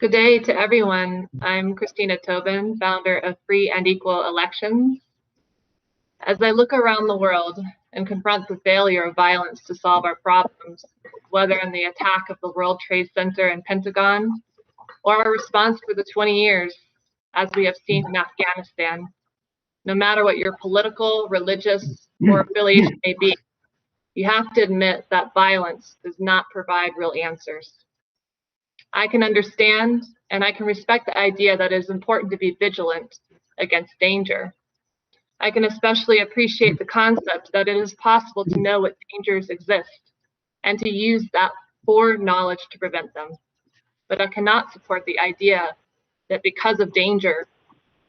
Good day to everyone. I'm Christina Tobin, founder of Free and Equal Elections. As I look around the world and confront the failure of violence to solve our problems, whether in the attack of the World Trade Center and Pentagon, or our response for the 20 years, as we have seen in Afghanistan, no matter what your political, religious, or affiliation may be, you have to admit that violence does not provide real answers. I can understand and I can respect the idea that it is important to be vigilant against danger. I can especially appreciate the concept that it is possible to know what dangers exist and to use that foreknowledge to prevent them. But I cannot support the idea that because of danger,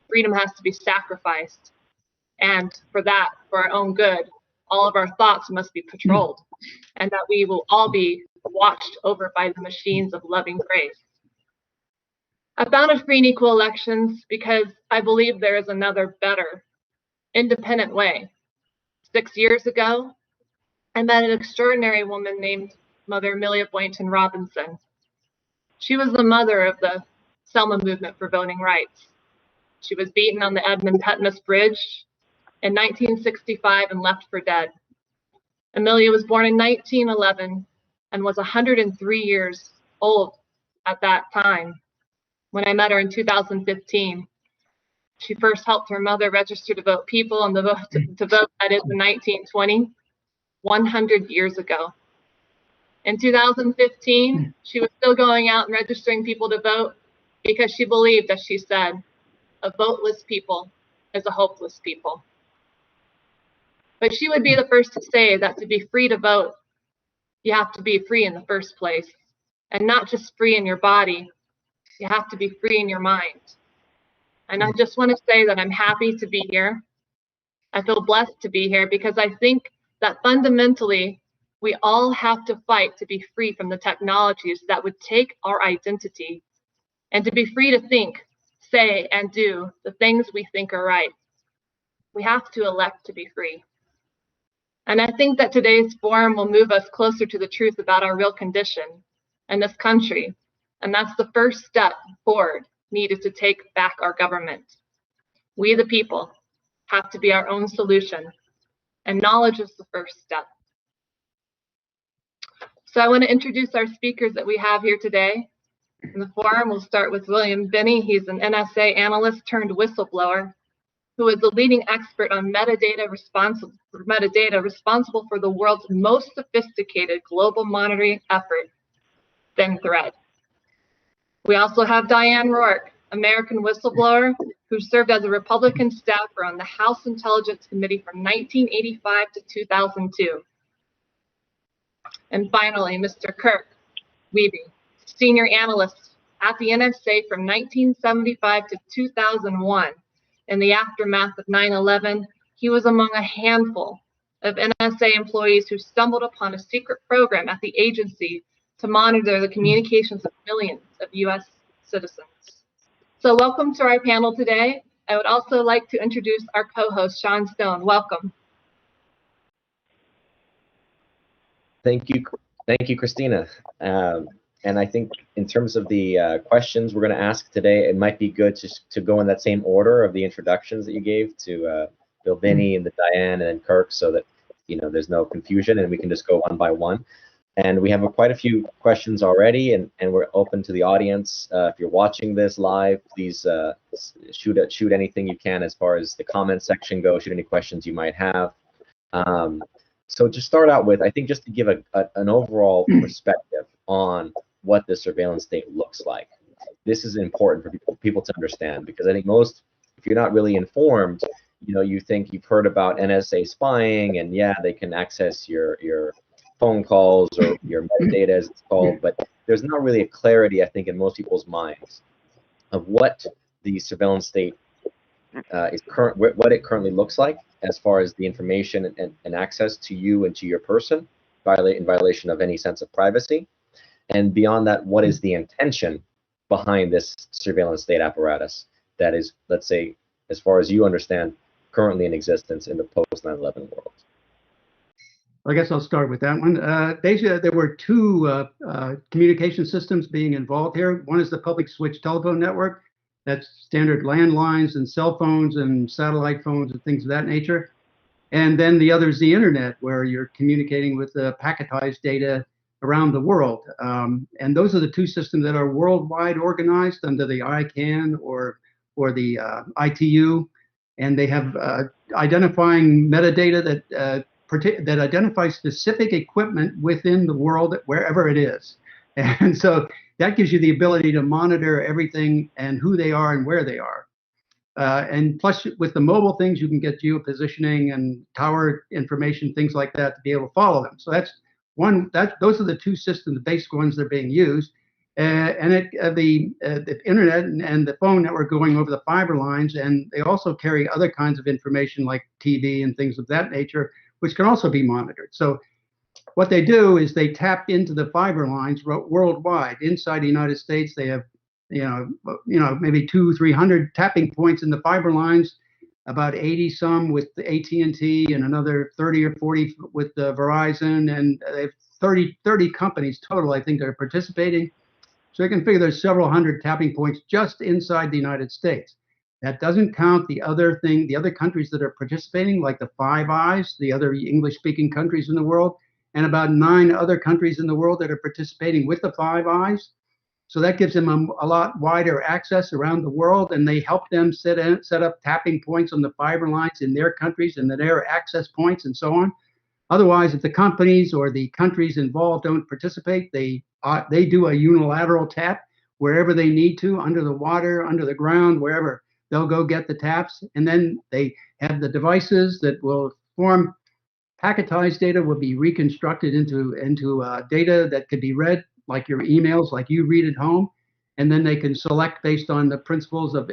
freedom has to be sacrificed. And for that, for our own good, all of our thoughts must be patrolled, and that we will all be watched over by the machines of loving grace. I founded Free and Equal Elections because I believe there is another better, independent way. 6 years ago, I met an extraordinary woman named Mother Amelia Boynton Robinson. She was the mother of the Selma movement for voting rights. She was beaten on the Edmund Pettus Bridge in 1965 and left for dead. Amelia was born in 1911 and was 103 years old at that time. When I met her in 2015, she first helped her mother register to vote people and to vote that is in 1920, 100 years ago. In 2015, she was still going out and registering people to vote because she believed, as she said, a voteless people is a hopeless people. But she would be the first to say that to be free to vote, you have to be free in the first place, and not just free in your body, you have to be free in your mind. And I just want to say that I'm happy to be here. I feel blessed to be here because I think that fundamentally, we all have to fight to be free from the technologies that would take our identity and to be free to think, say, and do the things we think are right. We have to elect to be free. And I think that today's forum will move us closer to the truth about our real condition in this country. And that's the first step forward needed to take back our government. We, the people, have to be our own solution. And knowledge is the first step. So I want to introduce our speakers that we have here today. In the forum, we'll start with William Binney. He's an NSA analyst turned whistleblower who is the leading expert on metadata responsible for the world's most sophisticated global monitoring effort, Thin Thread. We also have Diane Roark, American whistleblower who served as a Republican staffer on the House Intelligence Committee from 1985 to 2002. And finally, Mr. Kirk, Wiebe, senior analyst at the NSA from 1975 to 2001. In the aftermath of 9/11, he was among a handful of NSA employees who stumbled upon a secret program at the agency to monitor the communications of millions of US citizens. So welcome to our panel today. I would also like to introduce our co-host, Sean Stone. Welcome. Thank you, Christina. And I think in terms of the questions we're going to ask today, it might be good to go in that same order of the introductions that you gave to Bill Binney and the Diane and then Kirk, so that there's no confusion and we can just go one by one. And we have quite a few questions already, and we're open to the audience. If you're watching this live, please shoot anything you can as far as the comment section goes. Shoot any questions you might have. So to start out with, I think just to give an overall perspective on what the surveillance state looks like. This is important for people to understand, because I think if you're not really informed, you think you've heard about NSA spying, and yeah, they can access your phone calls or your metadata, as it's called, but there's not really a clarity, I think, in most people's minds of what the surveillance state what it currently looks like, as far as the information and access to you and to your person, in violation of any sense of privacy. And beyond that, what is the intention behind this surveillance state apparatus that is, let's say, as far as you understand, currently in existence in the post 9/11 world? I guess I'll start with that one. Basically, there were two communication systems being involved here. One is the public switch telephone network. That's standard landlines and cell phones and satellite phones and things of that nature. And then the other is the internet, where you're communicating with packetized data around the world. And those are the two systems that are worldwide organized under the ICANN or the ITU. And they have identifying metadata that identifies specific equipment within the world, wherever it is. And so that gives you the ability to monitor everything and who they are and where they are. And plus, with the mobile things, you can get geopositioning and tower information, things like that, to be able to follow them. So that's one. Those are the two systems, the basic ones that are being used. The internet and the phone network going over the fiber lines, and they also carry other kinds of information like TV and things of that nature, which can also be monitored. So what they do is they tap into the fiber lines worldwide. Inside the United States, they have maybe 200-300 tapping points in the fiber lines, about 80 some with the AT&T, and another 30 or 40 with the Verizon, and they have 30 companies total, I think, that are participating. So you can figure there's several hundred tapping points just inside the United States. That doesn't count the other countries that are participating, like the Five Eyes, the other English-speaking countries in the world, and about 9 other countries in the world that are participating with the Five Eyes. So that gives them a lot wider access around the world, and they help them set up tapping points on the fiber lines in their countries and their access points and so on. Otherwise, if the companies or the countries involved don't participate, they do a unilateral tap wherever they need to, under the water, under the ground, wherever. They'll go get the taps, and then they have the devices that will form packetized data, will be reconstructed into data that could be read, like your emails, like you read at home, and then they can select based on the principles of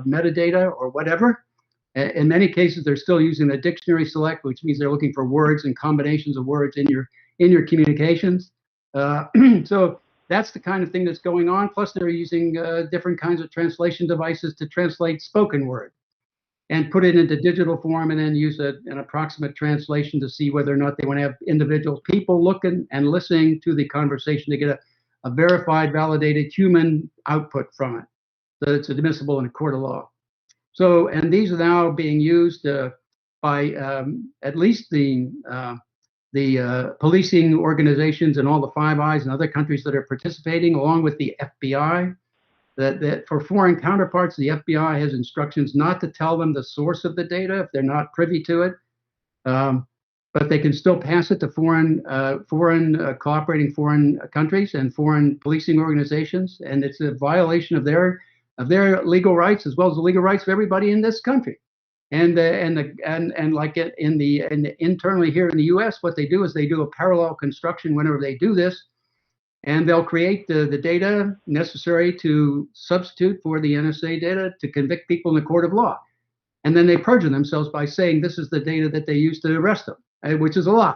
metadata or whatever. In many cases, they're still using the dictionary select, which means they're looking for words and combinations of words in your communications. So that's the kind of thing that's going on. Plus, they're using different kinds of translation devices to translate spoken word and put it into digital form, and then use an approximate translation to see whether or not they want to have individual people looking and listening to the conversation to get a verified, validated human output from it, so it's admissible in a court of law. So, and these are now being used by at least the policing organizations in all the Five Eyes and other countries that are participating, along with the FBI. That for foreign counterparts, the FBI has instructions not to tell them the source of the data if they're not privy to it, but they can still pass it to cooperating foreign countries and foreign policing organizations, and it's a violation of their legal rights as well as the legal rights of everybody in this country. And like internally here in the U.S., what they do is they do a parallel construction whenever they do this. And they'll create the data necessary to substitute for the NSA data to convict people in the court of law. And then they perjure themselves by saying this is the data that they used to arrest them, which is a lie.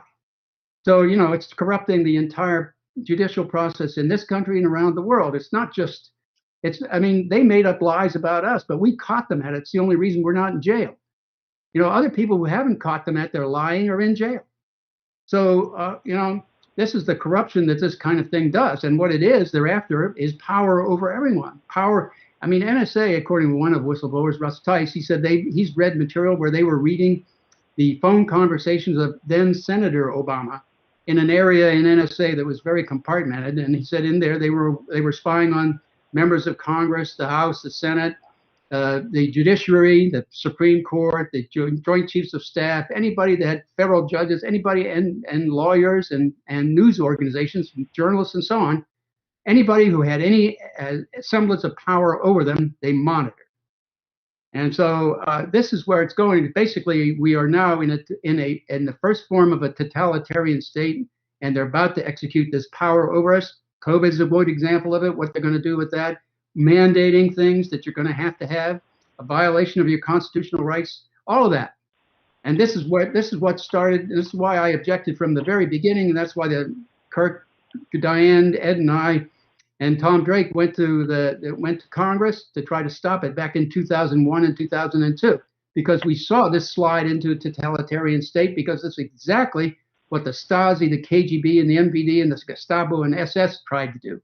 So, it's corrupting the entire judicial process in this country and around the world. It's not just, they made up lies about us, but we caught them at it. It's the only reason we're not in jail. Other people who haven't caught them at their lying are in jail. So, this is the corruption that this kind of thing does. And what it is, they're after, is power over everyone. Power. NSA, according to one of whistleblowers, Russ Tice, he said he's read material where they were reading the phone conversations of then Senator Obama in an area in NSA that was very compartmented. And he said in there they were spying on members of Congress, the House, the Senate, the judiciary, the Supreme Court, the Joint Chiefs of Staff, anybody that had federal judges, anybody, and lawyers and news organizations, journalists and so on, anybody who had any semblance of power over them, they monitored. And so this is where it's going. Basically, we are now in the first form of a totalitarian state, and they're about to execute this power over us. COVID is a good example of it, what they're going to do with that. Mandating things that you're going to have, a violation of your constitutional rights, all of that. And this is what started. This is why I objected from the very beginning, and that's why Kirk, Diane, Ed, and I, and Tom Drake went to Congress to try to stop it back in 2001 and 2002, because we saw this slide into a totalitarian state, because it's exactly what the Stasi, the KGB, and the MVD, and the Gestapo and SS tried to do.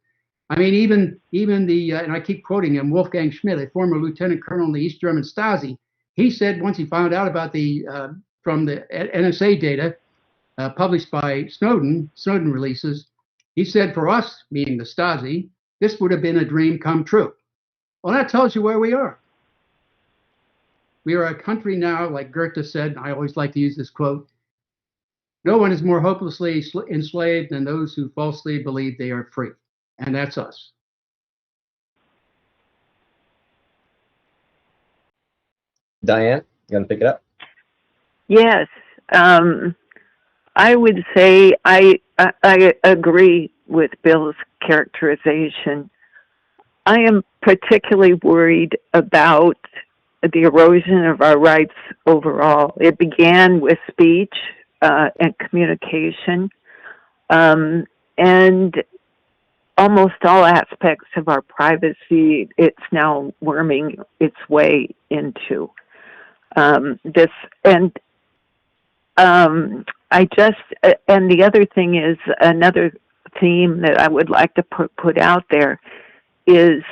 I mean, even the and I keep quoting him, Wolfgang Schmidt, a former lieutenant colonel in the East German Stasi. He said once he found out about the from the NSA data published by Snowden releases, he said, for us, meaning the Stasi, this would have been a dream come true. Well, that tells you where we are. We are a country now, like Goethe said, and I always like to use this quote, no one is more hopelessly enslaved than those who falsely believe they are free. And that's us. Diane, you want to pick it up? Yes. I would say I agree with Bill's characterization. I am particularly worried about the erosion of our rights overall. It began with speech and communication, and almost all aspects of our privacy, it's now worming its way into this. And and the other thing is, another theme that I would like to put out there is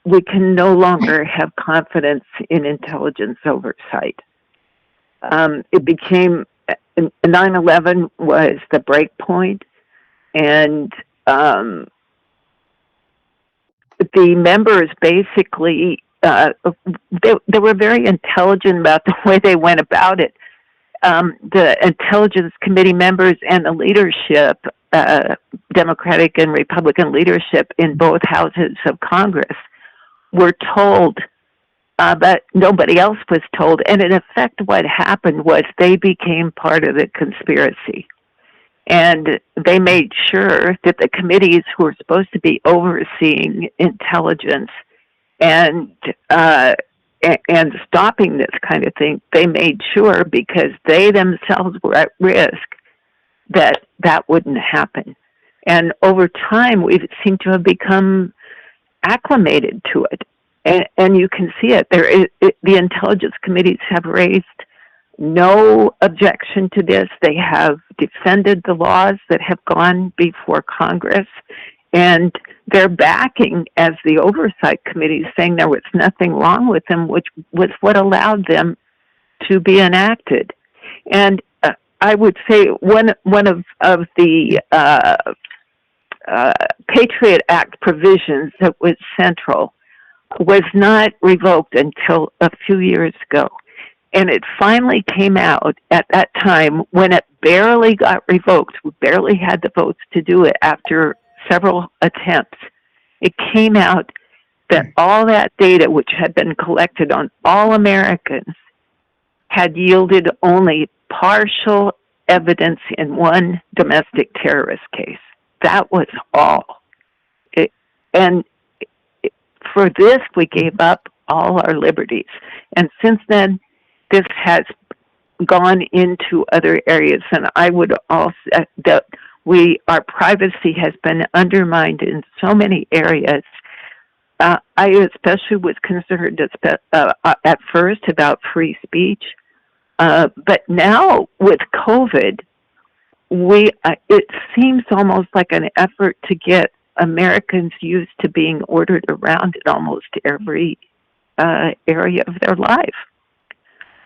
we can no longer have confidence in intelligence oversight. It became, 9/11 was the break point, and the members basically, they were very intelligent about the way they went about it. The Intelligence Committee members and the leadership, Democratic and Republican leadership in both houses of Congress, were told, but nobody else was told. And in effect, what happened was they became part of the conspiracy. And they made sure that the committees who were supposed to be overseeing intelligence and stopping this kind of thing, they made sure, because they themselves were at risk, that that wouldn't happen. And over time, we seem to have become acclimated to it. And you can see it. The intelligence committees have raised no objection to this. They have defended the laws that have gone before Congress, and they're backing, as the Oversight Committee, saying there was nothing wrong with them, which was what allowed them to be enacted. And I would say one of the Patriot Act provisions that was central was not revoked until a few years ago. And it finally came out at that time when it barely got revoked. We barely had the votes to do it after several attempts. It came out that all that data, which had been collected on all Americans, had yielded only partial evidence in one domestic terrorist case. That was all. For this, we gave up all our liberties. And since then, this has gone into other areas. And I would also that our privacy has been undermined in so many areas. I especially was concerned at first about free speech. But now with COVID, it seems almost like an effort to get Americans used to being ordered around in almost every area of their life.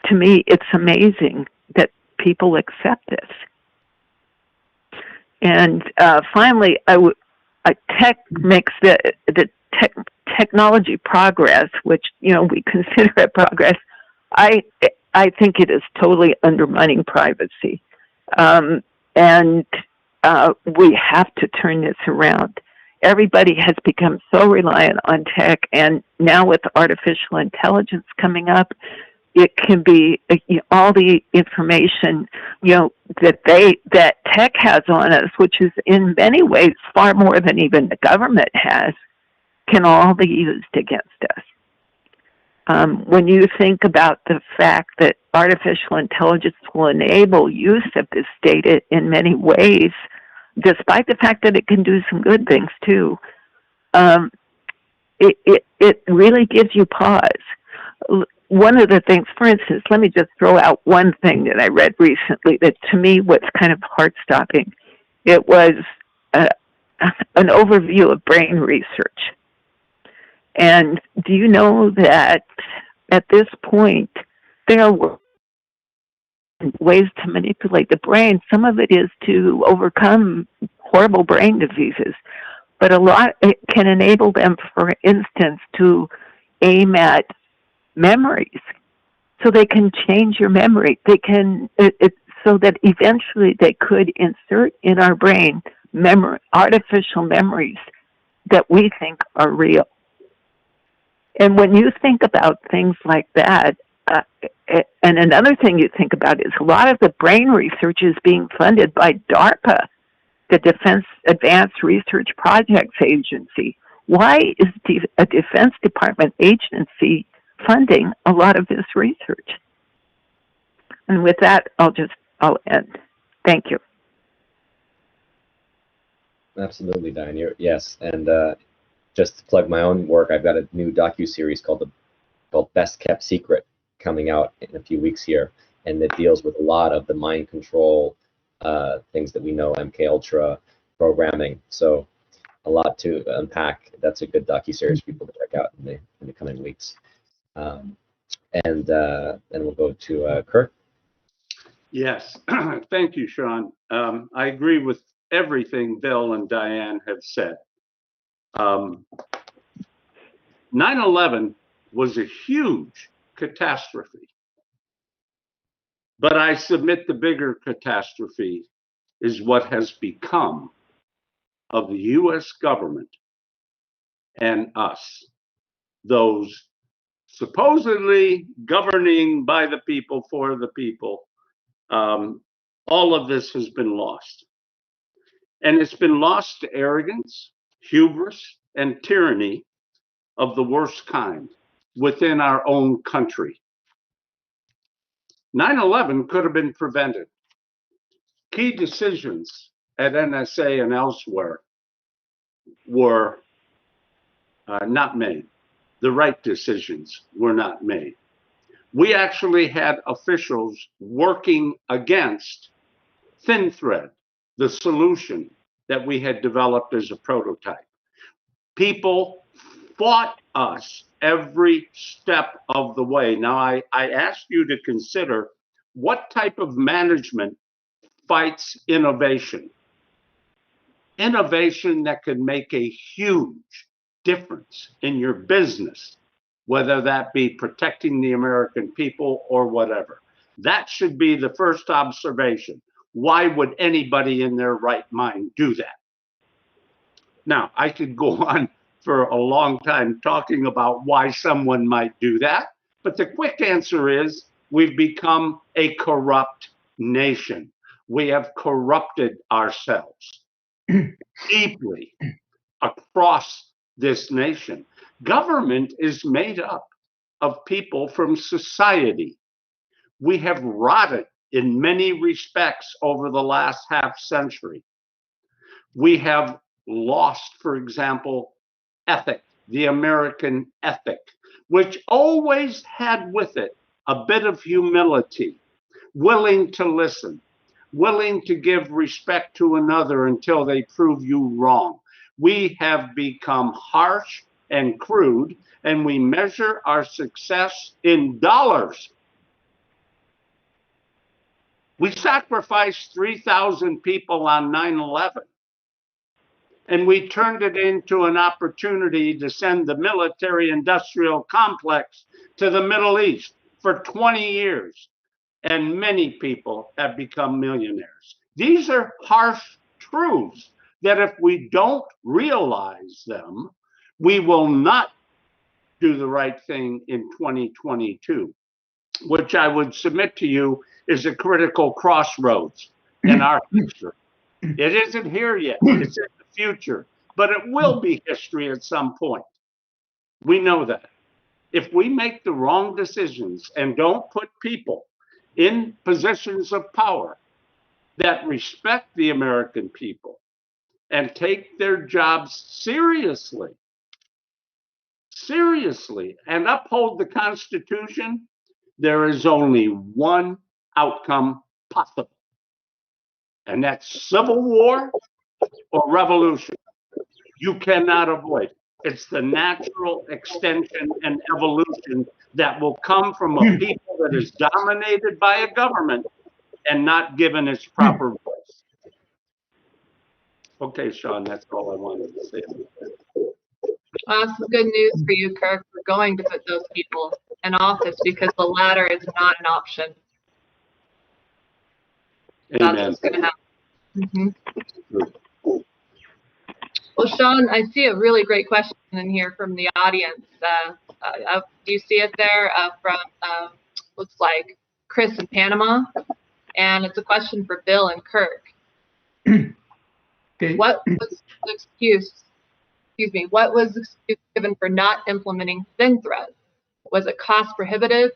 To me, it's amazing that people accept this. And finally, tech makes the technology progress, which we consider it progress. I think it is totally undermining privacy, and we have to turn this around. Everybody has become so reliant on tech, and now with artificial intelligence coming up, it can be all the information that tech has on us, which is in many ways far more than even the government has, can all be used against us. When you think about the fact that artificial intelligence will enable use of this data in many ways, despite the fact that it can do some good things too, it really gives you pause. one of the things, for instance, let me just throw out one thing that I read recently that to me was kind of heart-stopping. It was an overview of brain research. And do you know that at this point, there are ways to manipulate the brain? Some of it is to overcome horrible brain diseases, but a lot, it can enable them, for instance, to aim at memories. So they can change your memory. They can, so that eventually they could insert in our brain artificial memories that we think are real. And when you think about things like that, and another thing you think about is a lot of the brain research is being funded by DARPA, the Defense Advanced Research Projects Agency. Why is a Defense Department agency funding a lot of this research? And with that, I'll end. Thank you. Absolutely, Diane. Yes, and just to plug my own work, I've got a new docu-series called Best Kept Secret coming out in a few weeks here, and it deals with a lot of the mind control things that we know, MKUltra programming. So a lot to unpack. That's a good docu-series for people to check out in the coming weeks. And then we'll go to Kirk. Yes, thank you, Sean. I agree with everything Bill and Diane have said. 9/11 was a huge catastrophe, but I submit the bigger catastrophe is what has become of the U.S. government and us, those supposedly governing by the people, for the people. All of this has been lost. And it's been lost to arrogance, hubris, and tyranny of the worst kind within our own country. 9/11 could have been prevented. Key decisions at NSA and elsewhere were not made. The right decisions were not made. We actually had officials working against Thin Thread, the solution that we had developed as a prototype. People fought us every step of the way. Now, I asked you to consider what type of management fights innovation. Innovation that could make a huge difference in your business, whether that be protecting the American people or whatever. That should be the first observation. Why would anybody in their right mind do that? Now, I could go on for a long time talking about why someone might do that, but the quick answer is we've become a corrupt nation. We have corrupted ourselves deeply across this nation. Government is made up of people from society. We have rotted in many respects over the last half century. We have lost, for example, ethic, the American ethic, which always had with it a bit of humility, willing to listen, willing to give respect to another until they prove you wrong. We have become harsh and crude, and we measure our success in dollars. We sacrificed 3,000 people on 9/11, and we turned it into an opportunity to send the military-industrial complex to the Middle East for 20 years, and many people have become millionaires. These are harsh truths that if we don't realize them, we will not do the right thing in 2022, which I would submit to you is a critical crossroads in our history. It isn't here yet, it's in the future, but it will be history at some point. We know that. If we make the wrong decisions and don't put people in positions of power that respect the American people and take their jobs seriously, seriously and uphold the Constitution, there is only one outcome possible, and that's civil war or revolution. You cannot avoid it. It's the natural extension and evolution that will come from a people that is dominated by a government and not given its proper voice. Okay, Sean, that's all I wanted to say. Well, that's some good news for you, Kirk. We're going to put those people in office because the latter is not an option. That's Amen. what's going to happen. Well, Sean, I see a really great question in here from the audience. Do you see it there from, looks like Chris in Panama? And it's a question for Bill and Kirk. Okay. What was the excuse given for not implementing thin thread? Was it cost prohibitive?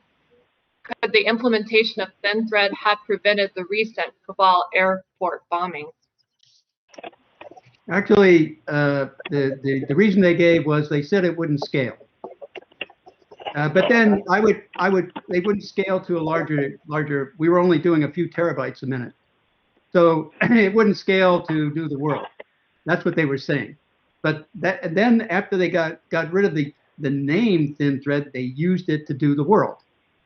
Could the implementation of thin thread have prevented the recent Kabul airport bombings? Actually, the reason they gave was they said it wouldn't scale. But then they wouldn't scale to a larger. We were only doing a few terabytes a minute, so it wouldn't scale to do the world. That's what they were saying. But then after they got rid of the name thin thread, they used it to do the world.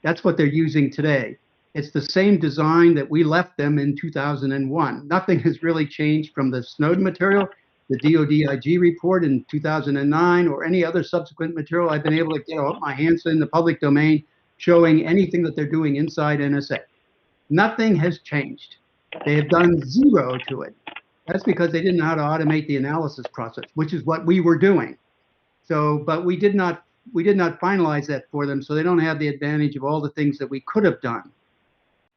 That's what they're using today. It's the same design that we left them in 2001. Nothing has really changed from the Snowden material, the DOD-IG report in 2009, or any other subsequent material I've been able to get my hands in the public domain showing anything that they're doing inside NSA. Nothing has changed. They have done zero to it. That's because they didn't know how to automate the analysis process, which is what we were doing. So, but we did not finalize that for them, so they don't have the advantage of all the things that we could have done.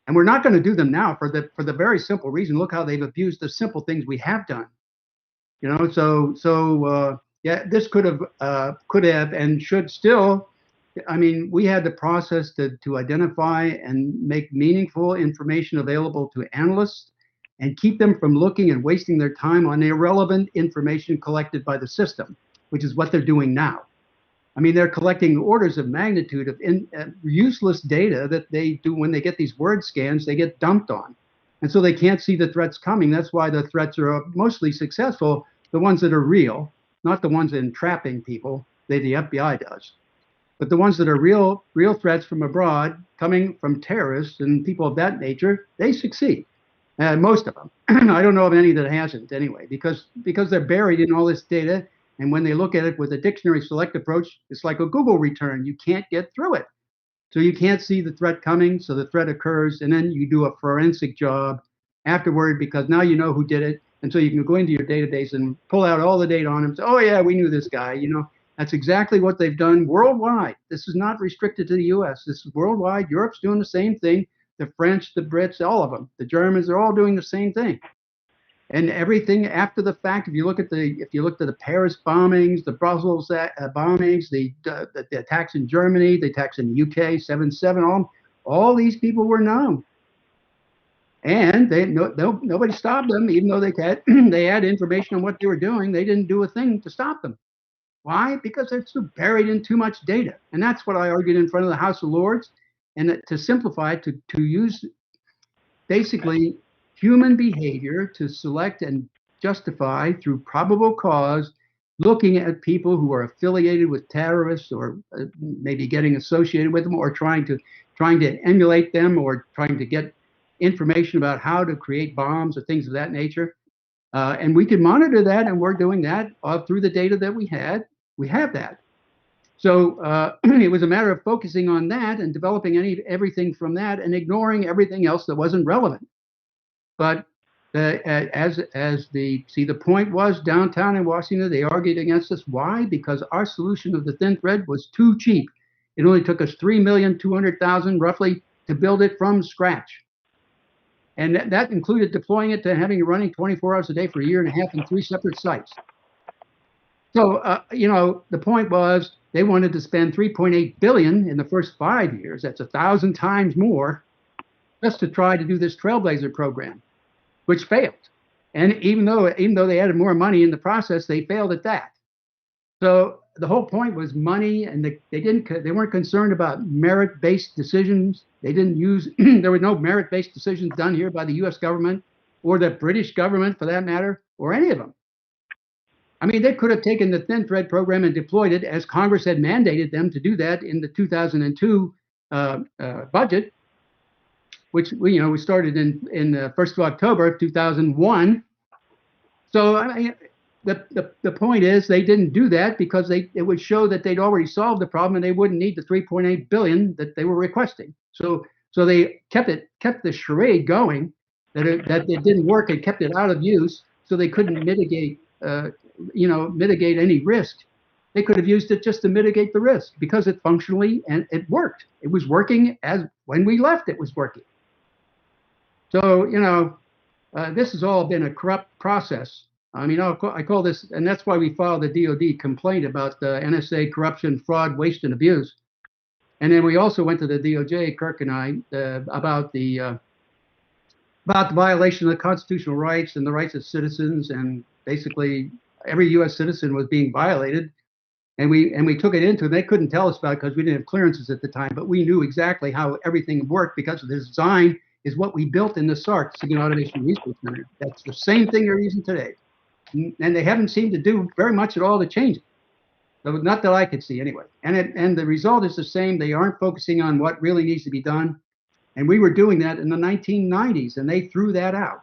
And we're not going to do them now for the very simple reason. Look how they've abused the simple things we have done. You know, so yeah, this could have and should still. I mean, we had the process to identify and make meaningful information available to analysts and keep them from looking and wasting their time on irrelevant information collected by the system, which is what they're doing now. I mean, they're collecting orders of magnitude of useless data that they do when they get these word scans, they get dumped on. And so they can't see the threats coming. That's why the threats are mostly successful, the ones that are real, not the ones entrapping people that the FBI does. But the ones that are real threats from abroad, coming from terrorists and people of that nature, they succeed. Most of them. I don't know of any that hasn't anyway, because they're buried in all this data. And when they look at it with a dictionary select approach, it's like a Google return. You can't get through it. So you can't see the threat coming. So the threat occurs. And then you do a forensic job afterward because now you know who did it. And so you can go into your database and pull out all the data on him. So, oh, yeah, we knew this guy. You know, that's exactly what they've done worldwide. This is not restricted to the U.S. This is worldwide. Europe's doing the same thing. The French, the Brits, all of them. The Germans, they're all doing the same thing. And everything after the fact, if you look at the Paris bombings, the Brussels bombings, the attacks in Germany, the attacks in the UK, 7/7, all these people were known, and nobody stopped them, even though they had information on what they were doing. They didn't do a thing to stop them. Why? Because they're so buried in too much data, and that's what I argued in front of the House of Lords. And to simplify, to use basically human behavior to select and justify through probable cause, looking at people who are affiliated with terrorists or maybe getting associated with them or trying to emulate them or trying to get information about how to create bombs or things of that nature. And we can monitor that, and we're doing that through the data that we had. We have that. So it was a matter of focusing on that and developing everything from that and ignoring everything else that wasn't relevant. But the point was downtown in Washington, they argued against us. Why? Because our solution of the thin thread was too cheap. It only took us $3,200,000 roughly to build it from scratch. And that included deploying it to having it running 24 hours a day for a year and a half in 3 separate sites. So, you know, the point was they wanted to spend $3.8 billion in the first 5 years. That's 1,000 times more just to try to do this Trailblazer program, which failed. And even though they added more money in the process, they failed at that. So the whole point was money, and they weren't concerned about merit-based decisions. They didn't use there were no merit-based decisions done here by the U.S. government or the British government, for that matter, or any of them. I mean, they could have taken the Thin Thread program and deployed it as Congress had mandated them to do that in the 2002 budget, which we started in the 1st of October of 2001. So I mean, the point is they didn't do that because it would show that they'd already solved the problem and they wouldn't need the 3.8 billion that they were requesting. So they kept the charade going that it didn't work and kept it out of use, so they couldn't mitigate any risk. They could have used it just to mitigate the risk because it functionally and it worked. It was working as when we left. It was working. So this has all been a corrupt process. I mean, I call this, and that's why we filed the DOD complaint about the NSA corruption, fraud, waste, and abuse. And then we also went to the DOJ, Kirk and I, about the violation of the constitutional rights and the rights of citizens, and basically every U.S. citizen was being violated. And we took it into, they couldn't tell us about it because we didn't have clearances at the time, but we knew exactly how everything worked because of the design is what we built in the SARC, Signal Automation Research Center. That's the same thing they're using today. And they haven't seemed to do very much at all to change it. So not that I could see anyway. And the result is the same. They aren't focusing on what really needs to be done. And we were doing that in the 1990s, and they threw that out.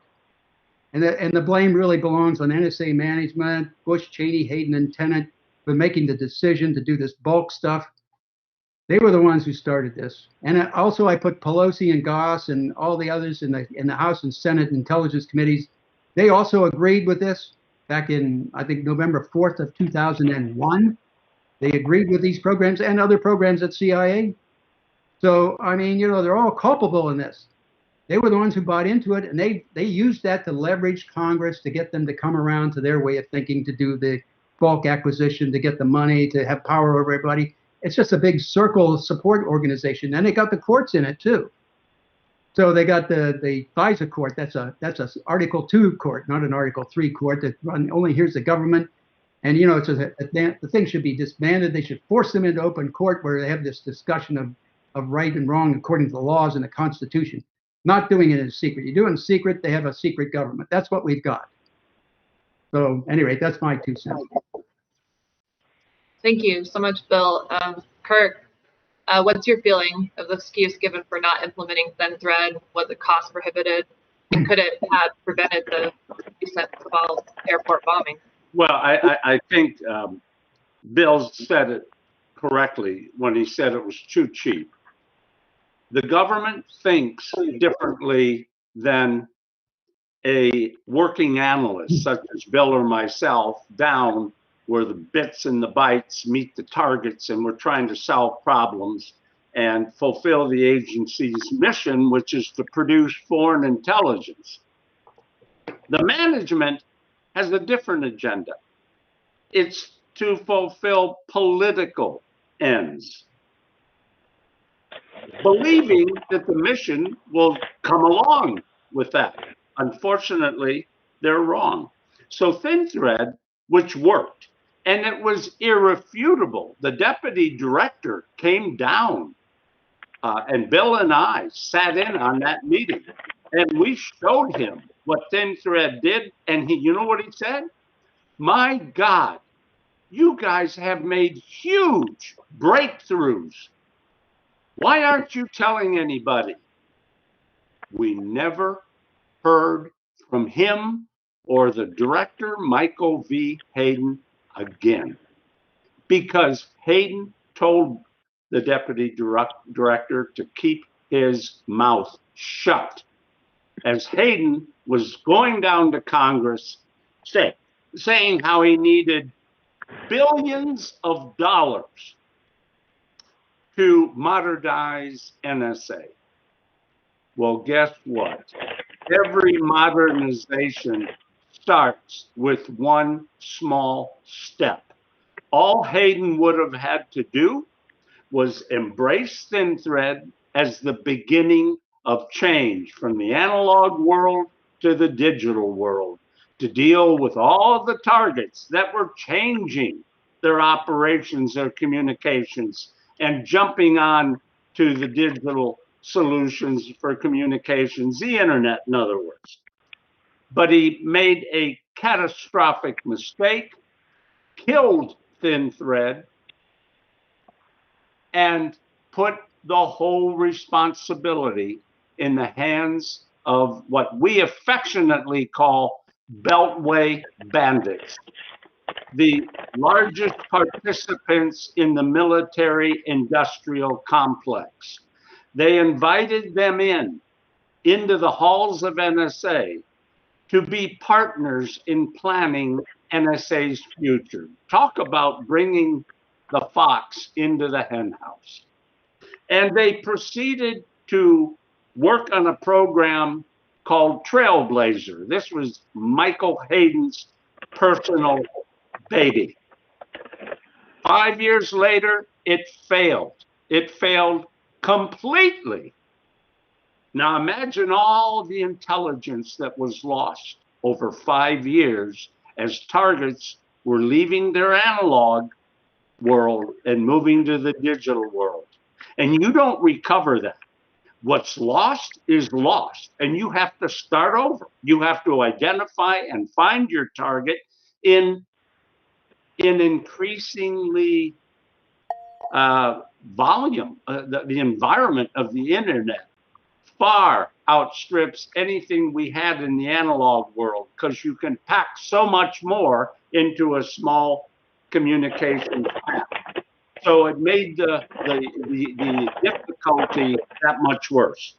And the blame really belongs on NSA management, Bush, Cheney, Hayden, and Tenet for making the decision to do this bulk stuff. They were the ones who started this. And also I put Pelosi and Goss and all the others in the House and Senate Intelligence Committees. They also agreed with this back in, I think, November 4th of 2001. They agreed with these programs and other programs at CIA. So, I mean, they're all culpable in this. They were the ones who bought into it, and they used that to leverage Congress to get them to come around to their way of thinking, to do the bulk acquisition, to get the money, to have power over everybody. It's just a big circle support organization. And they got the courts in it, too. So they got the FISA court. That's a Article 2 court, not an Article 3 court that only hears the government. And it's the thing should be disbanded. They should force them into open court where they have this discussion of right and wrong according to the laws and the Constitution. Not doing it in secret. You do it in secret, they have a secret government. That's what we've got. So anyway, that's my 2 cents. Thank you so much, Bill. Kirk, what's your feeling of the excuse given for not implementing Thin Thread? Was it cost prohibitive? And could it have prevented the recent Falls airport bombing? Well, I think Bill said it correctly when he said it was too cheap. The government thinks differently than a working analyst, such as Bill or myself, down where the bits and the bytes meet the targets and we're trying to solve problems and fulfill the agency's mission, which is to produce foreign intelligence. The management has a different agenda. It's to fulfill political ends, believing that the mission will come along with that. Unfortunately, they're wrong. So Thin Thread, which worked, and it was irrefutable. The deputy director came down, and Bill and I sat in on that meeting, and we showed him what Thin Thread did, and you know what he said? My God, you guys have made huge breakthroughs. Why aren't you telling anybody? We never heard from him or the director, Michael V. Hayden, again, because Hayden told the deputy director to keep his mouth shut, as Hayden was going down to Congress saying how he needed billions of dollars to modernize NSA. Well, guess what? Every modernization starts with one small step. All Hayden would have had to do was embrace Thin Thread as the beginning of change from the analog world to the digital world, to deal with all the targets that were changing their operations, their communications, and jumping on to the digital solutions for communications, the internet, in other words. But he made a catastrophic mistake, killed Thin Thread, and put the whole responsibility in the hands of what we affectionately call Beltway bandits, the largest participants in the military-industrial complex. They invited them into the halls of NSA to be partners in planning NSA's future. Talk about bringing the fox into the henhouse. And they proceeded to work on a program called Trailblazer. This was Michael Hayden's personal baby. 5 years later, it failed. It failed completely. Now imagine all the intelligence that was lost over 5 years as targets were leaving their analog world and moving to the digital world. And you don't recover that. What's lost is lost, and you have to start over. You have to identify and find your target in increasingly volume. The environment of the internet far outstrips anything we had in the analog world, because you can pack so much more into a small communication path. So it made the difficulty that much worse.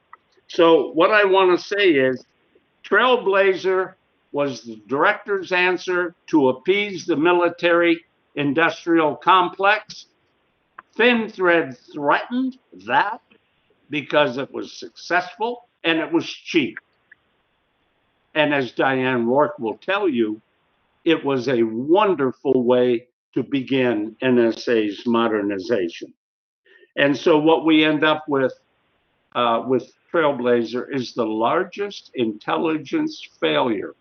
So what I want to say is, Trailblazer was the director's answer to appease the military-industrial complex. Thin Thread threatened that because it was successful and it was cheap. And as Diane Roark will tell you, it was a wonderful way to begin NSA's modernization. And so what we end up with Trailblazer is the largest intelligence failure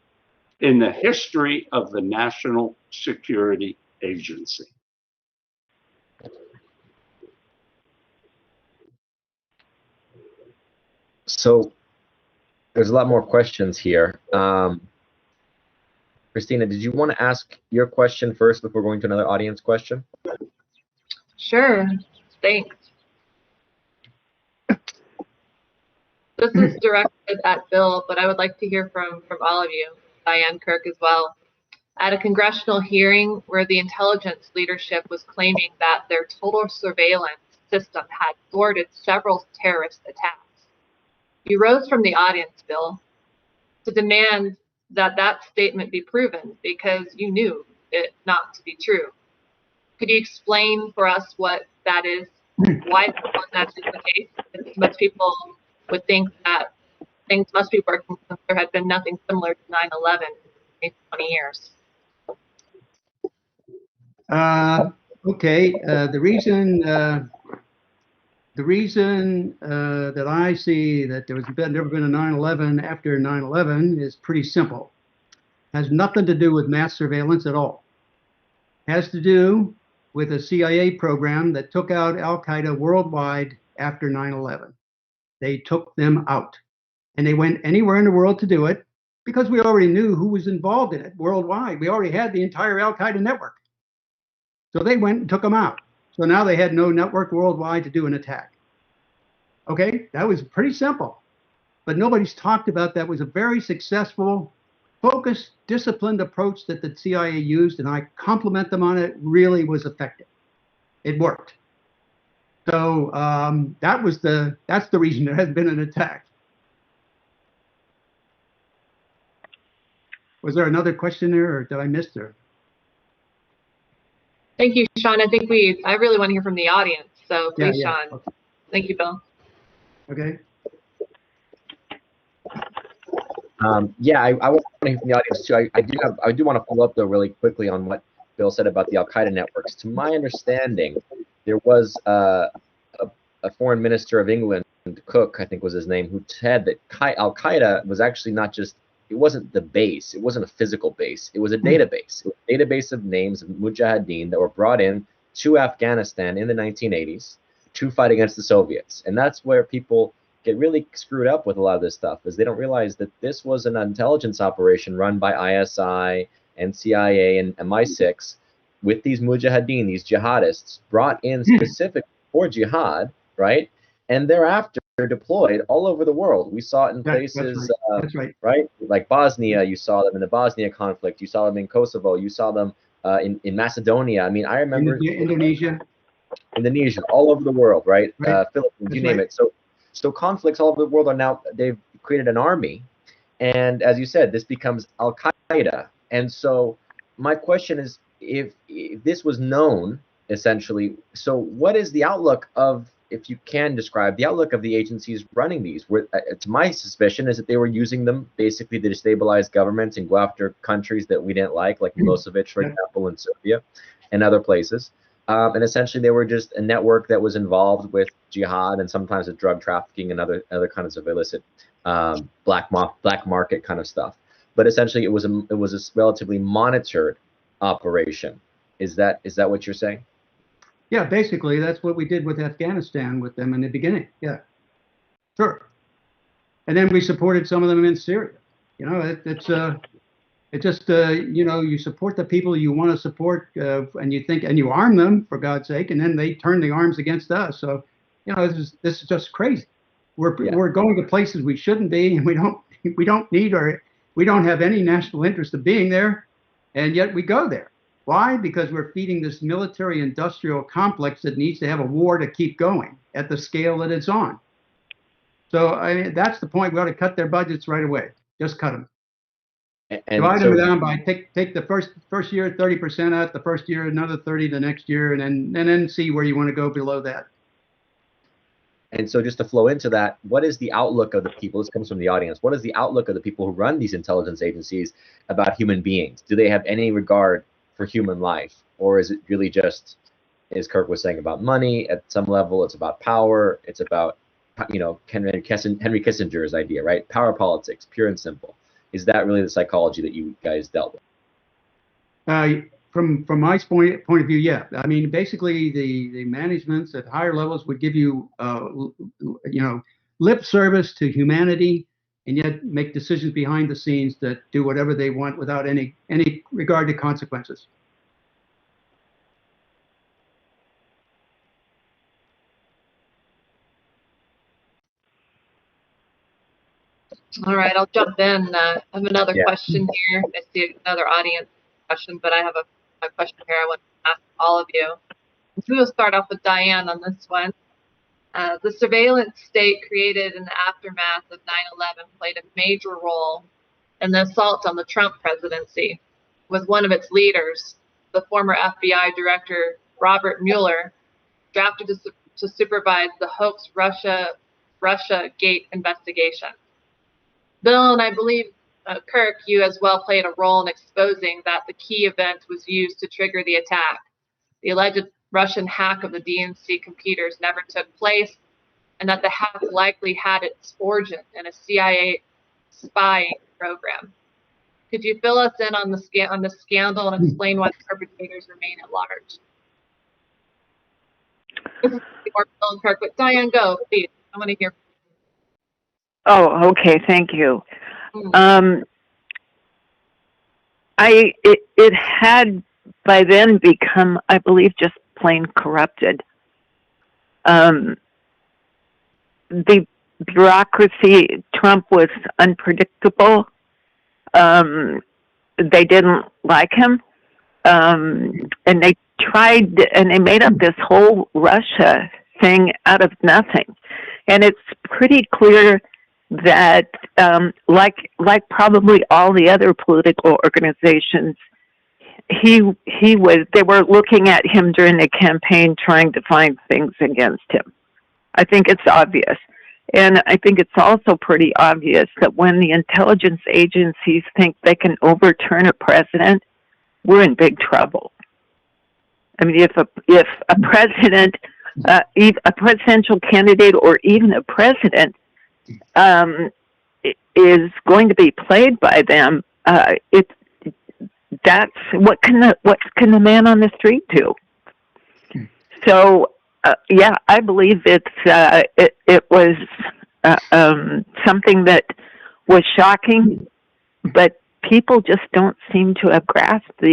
in the history of the National Security Agency. So there's a lot more questions here. Christina, did you want to ask your question first before going to another audience question? Sure, thanks. This is directed at Bill, but I would like to hear from all of you, Diane, Kirk as well. At a congressional hearing where the intelligence leadership was claiming that their total surveillance system had thwarted several terrorist attacks, you rose from the audience, Bill, to demand that that statement be proven because you knew it not to be true. Could you explain for us what that is? Why that is the case? Most people would think that things must be working since there had been nothing similar to 9/11 in 20 years. Okay, the reason that I see that there was never been a 9/11 after 9/11 is pretty simple. Has nothing to do with mass surveillance at all. Has to do with a CIA program that took out Al-Qaeda worldwide after 9/11. They took them out. And they went anywhere in the world to do it because we already knew who was involved in it worldwide. We already had the entire Al-Qaeda network. So they went and took them out. So now they had no network worldwide to do an attack. Okay, that was pretty simple. But nobody's talked about that. Was a very successful, focused, disciplined approach that the CIA used, and I compliment them on it. Really was effective. It worked. So that's the reason there hasn't been an attack. Was there another question there, or did I miss there? Thank you, Sean. I really want to hear from the audience. So please, Yeah. Sean. Okay. Thank you, Bill. Okay. Yeah, I want to hear from the audience too. I do want to follow up though really quickly on what Bill said about the Al-Qaeda networks. To my understanding, there was a foreign minister of England, Cook, I think was his name, who said that Al-Qaeda was actually not just it wasn't the base. It wasn't a physical base. It was a database. It was a database of names of mujahideen that were brought in to Afghanistan in the 1980s to fight against the Soviets. And that's where people get really screwed up with a lot of this stuff, is they don't realize that this was an intelligence operation run by ISI and CIA and MI6 with these mujahideen, these jihadists, brought in specifically for jihad, right? And thereafter deployed all over the world. We saw it in places, That's right. right? Like Bosnia, you saw them in the Bosnia conflict. You saw them in Kosovo. You saw them in Macedonia. I mean, I remember Indonesia, all over the world, right? Philippines, That's you name right. it. So conflicts all over the world are now, they've created an army. And as you said, this becomes Al-Qaeda. And so my question is, if this was known, essentially, so what is the outlook of, if you can describe the outlook of the agencies running these? Where, it's my suspicion is that they were using them basically to destabilize governments and go after countries that we didn't like Milosevic, for example, in Serbia and other places. And essentially, they were just a network that was involved with jihad and sometimes with drug trafficking and other kinds of illicit black market kind of stuff. But essentially, it was a relatively monitored operation. Is that what you're saying? Yeah, basically, that's what we did with Afghanistan with them in the beginning. Yeah, sure. And then we supported some of them in Syria. You know, it's just you know, you support the people you want to support, and you arm them, for God's sake, and then they turn the arms against us. So, you know, this is just crazy. We're going to places we shouldn't be, and we don't have any national interest of being there, and yet we go there. Why? Because we're feeding this military-industrial complex that needs to have a war to keep going at the scale that it's on. So, I mean, that's the point. We ought to cut their budgets right away. Just cut them. And divide so, them down by take the first year 30% out, the first year another 30 the next year, and then see where you want to go below that. And so just to flow into that, what is the outlook of the people? This comes from the audience. What is the outlook of the people who run these intelligence agencies about human beings? Do they have any regard for human life? Or is it really just, as Kirk was saying, about money at some level? It's about power. It's about, you know, Henry Kissinger's idea, right? Power politics, pure and simple. Is that really the psychology that you guys dealt with? From my point of view, yeah. I mean, basically, the managements at higher levels would give you, you know, lip service to humanity, and yet make decisions behind the scenes that do whatever they want without any regard to consequences. All right, I'll jump in. I have another Yeah. question here. I see another audience question, but I have a question here I want to ask all of you. So we'll start off with Diane on this one. The surveillance state created in the aftermath of 9/11 played a major role in the assault on the Trump presidency, with one of its leaders, the former FBI director Robert Mueller, drafted to supervise the hoax Russia Gate investigation. Bill, and I believe, Kirk, you as well played a role in exposing that the key event was used to trigger the attack. The alleged Russian hack of the DNC computers never took place, and that the hack likely had its origin in a CIA spying program. Could you fill us in on the scandal and explain why the perpetrators remain at large? This is more Bill and Kirk, but Diane, go, please. I want to hear. Oh, okay. Thank you. It had by then become, I believe, just plain corrupted. The bureaucracy, Trump was unpredictable. They didn't like him. And they tried, and they made up this whole Russia thing out of nothing. And it's pretty clear that, like probably all the other political organizations, they were looking at him during the campaign, trying to find things against him. I think it's obvious. And I think it's also pretty obvious that when the intelligence agencies think they can overturn a president, we're in big trouble. I mean, if a president, a presidential candidate, or even a president is going to be played by them, that's what can the man on the street do? So yeah, I believe it was something that was shocking, but people just don't seem to have grasped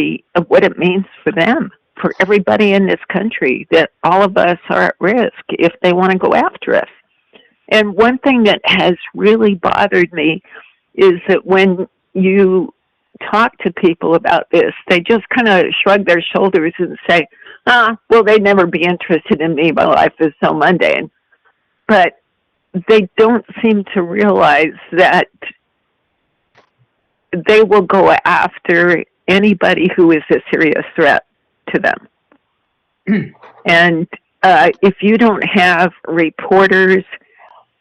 what it means for them, for everybody in this country, that all of us are at risk if they want to go after us. And one thing that has really bothered me is that when you talk to people about this, they just kind of shrug their shoulders and say, well, they'd never be interested in me. My life is so mundane. But they don't seem to realize that they will go after anybody who is a serious threat to them. And if you don't have reporters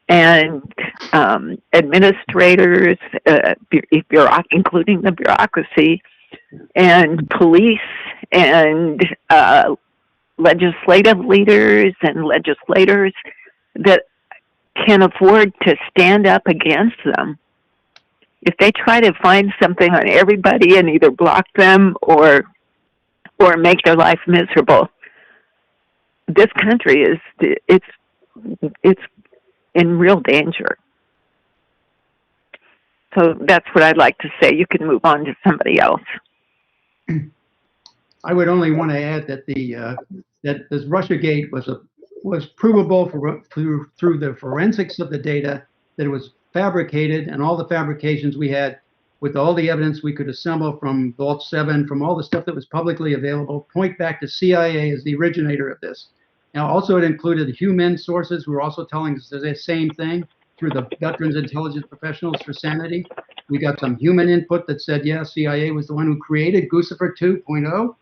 and administrators, including the bureaucracy, and police, and legislative leaders and legislators that can afford to stand up against them, if they try to find something on everybody and either block them or make their life miserable, this country it's in real danger. So that's what I'd like to say. You can move on to somebody else. I would only want to add that that this Russiagate was provable through the forensics of the data, that it was fabricated, and all the fabrications we had with all the evidence we could assemble from Vault 7, from all the stuff that was publicly available, point back to CIA as the originator of this. Now, also it included human sources who were also telling us the same thing through the Veterans Intelligence Professionals for Sanity. We got some human input that said, yeah, CIA was the one who created Guccifer 2.0,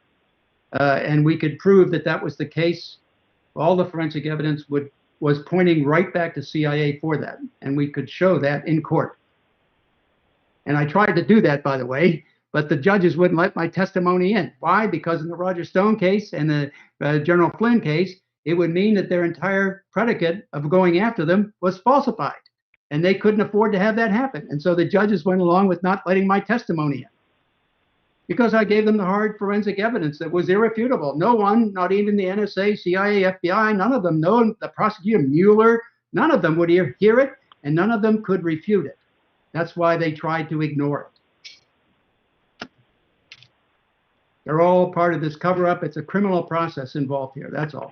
and we could prove that that was the case. All the forensic evidence was pointing right back to CIA for that, and we could show that in court. And I tried to do that, by the way, but the judges wouldn't let my testimony in. Why? Because in the Roger Stone case and the General Flynn case, it would mean that their entire predicate of going after them was falsified, and they couldn't afford to have that happen. And so the judges went along with not letting my testimony in, because I gave them the hard forensic evidence that was irrefutable. No one, not even the NSA, CIA, FBI, none of them, the prosecutor, Mueller, none of them would hear it, and none of them could refute it. That's why they tried to ignore it. They're all part of this cover-up. It's a criminal process involved here, that's all.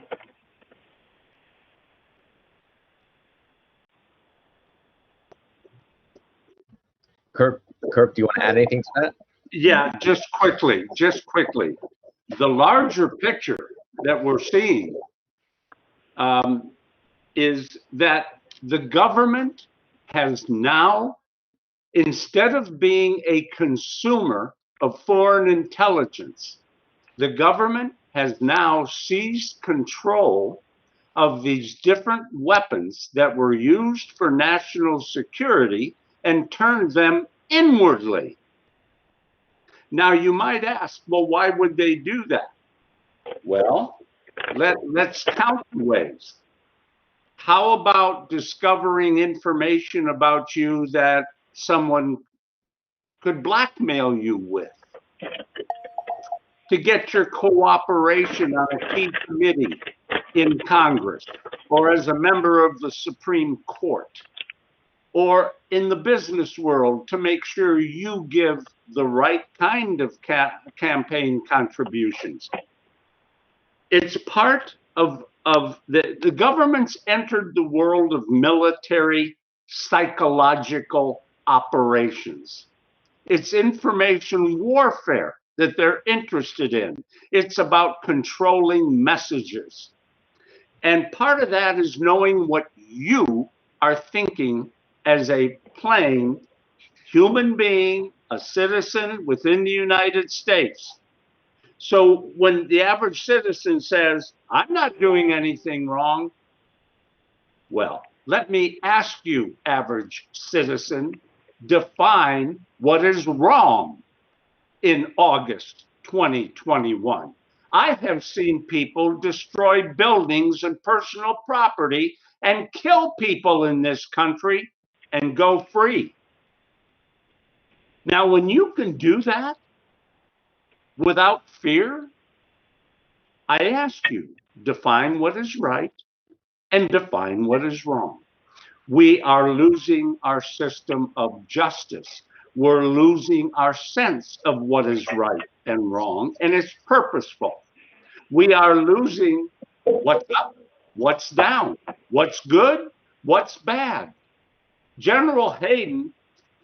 Kirk, do you want to add anything to that? Yeah, just quickly. The larger picture that we're seeing is that the government has now, instead of being a consumer of foreign intelligence, the government has now seized control of these different weapons that were used for national security and turned them inwardly. Now, you might ask, well, why would they do that? Well, let's count the ways. How about discovering information about you that someone could blackmail you with, to get your cooperation on a key committee in Congress, or as a member of the Supreme Court, or in the business world to make sure you give the right kind of campaign contributions? It's part of the government's entered the world of military psychological operations. It's information warfare that they're interested in. It's about controlling messages. And part of that is knowing what you are thinking as a plain human being, a citizen within the United States. So when the average citizen says, I'm not doing anything wrong, well, let me ask you, average citizen, define what is wrong in August 2021. I have seen people destroy buildings and personal property and kill people in this country and go free. Now, when you can do that without fear, I ask you, define what is right and define what is wrong. We are losing our system of justice. We're losing our sense of what is right and wrong, and it's purposeful. We are losing what's up, what's down, what's good, what's bad. General Hayden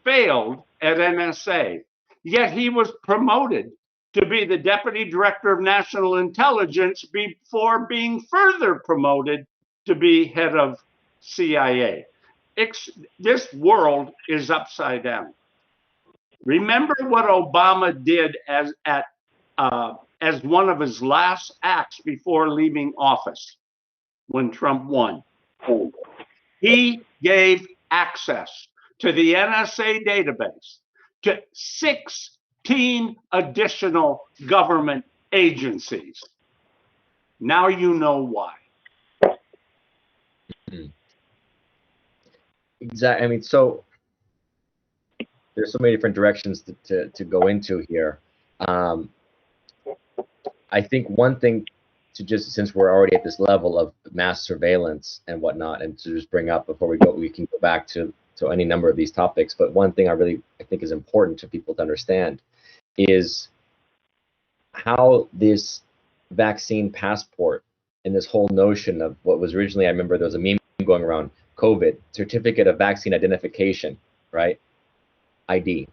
failed at NSA, yet he was promoted to be the Deputy Director of National Intelligence before being further promoted to be head of CIA. This world is upside down. Remember what Obama did as one of his last acts before leaving office when Trump won. He gave access to the NSA database to 16 additional government agencies. Now you know why. Exactly. I mean, so there's so many different directions to go into here. I think one thing to just, since we're already at this level of mass surveillance and whatnot, and to just bring up before we go, we can go back to any number of these topics, but one thing I think is important to people to understand is how this vaccine passport and this whole notion of what was originally, I remember there was a meme going around, COVID, certificate of vaccine identification, right? ID.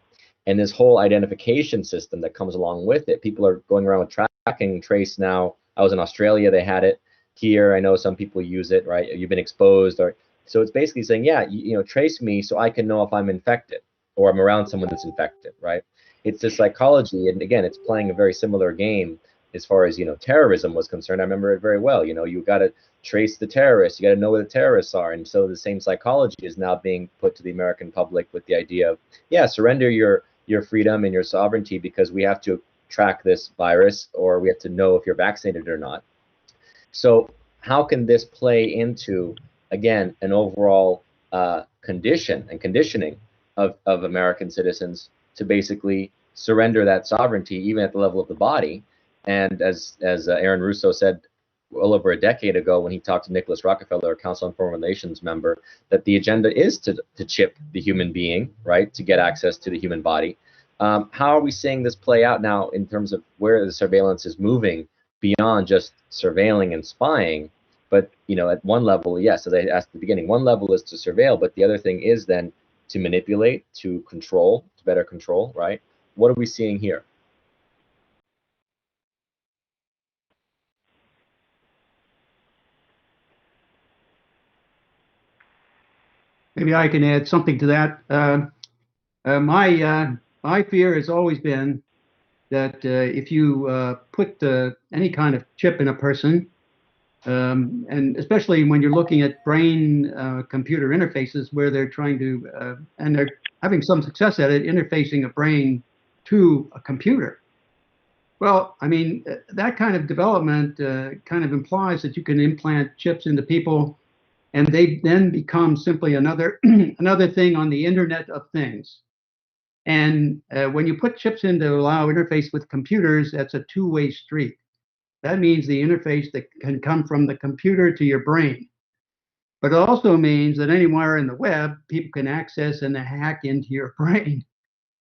And this whole identification system that comes along with it, people are going around with tracking trace now. I was in Australia, they had it. Here, I know some people use it, right? You've been exposed, or so it's basically saying, yeah, you know, trace me so I can know if I'm infected or I'm around someone that's infected, right? It's the psychology, and again, it's playing a very similar game as far as, you know, terrorism was concerned. I remember it very well. You know, you got to trace the terrorists, you got to know where the terrorists are, and so the same psychology is now being put to the American public with the idea of, yeah, surrender your freedom and your sovereignty because we have to track this virus, or we have to know if you're vaccinated or not. So how can this play into, again, an overall condition and conditioning of American citizens to basically surrender that sovereignty, even at the level of the body? And as Aaron Russo said well over a decade ago when he talked to Nicholas Rockefeller, a Council on Foreign Relations member, that the agenda is to chip the human being, right, to get access to the human body. How are we seeing this play out now in terms of where the surveillance is moving beyond just surveilling and spying? But, you know, at one level, yes, as I asked at the beginning, one level is to surveil, but the other thing is then to manipulate, to control, to better control, right? What are we seeing here? Maybe I can add something to that. My fear has always been that if you put any kind of chip in a person, and especially when you're looking at brain-computer interfaces where they're trying to, and they're having some success at it, interfacing a brain to a computer. Well, I mean, that kind of development kind of implies that you can implant chips into people, and they then become simply another another thing on the Internet of Things. And when you put chips in to allow interface with computers, that's a two-way street. That means the interface that can come from the computer to your brain. But it also means that anywhere in the web, people can access and hack into your brain.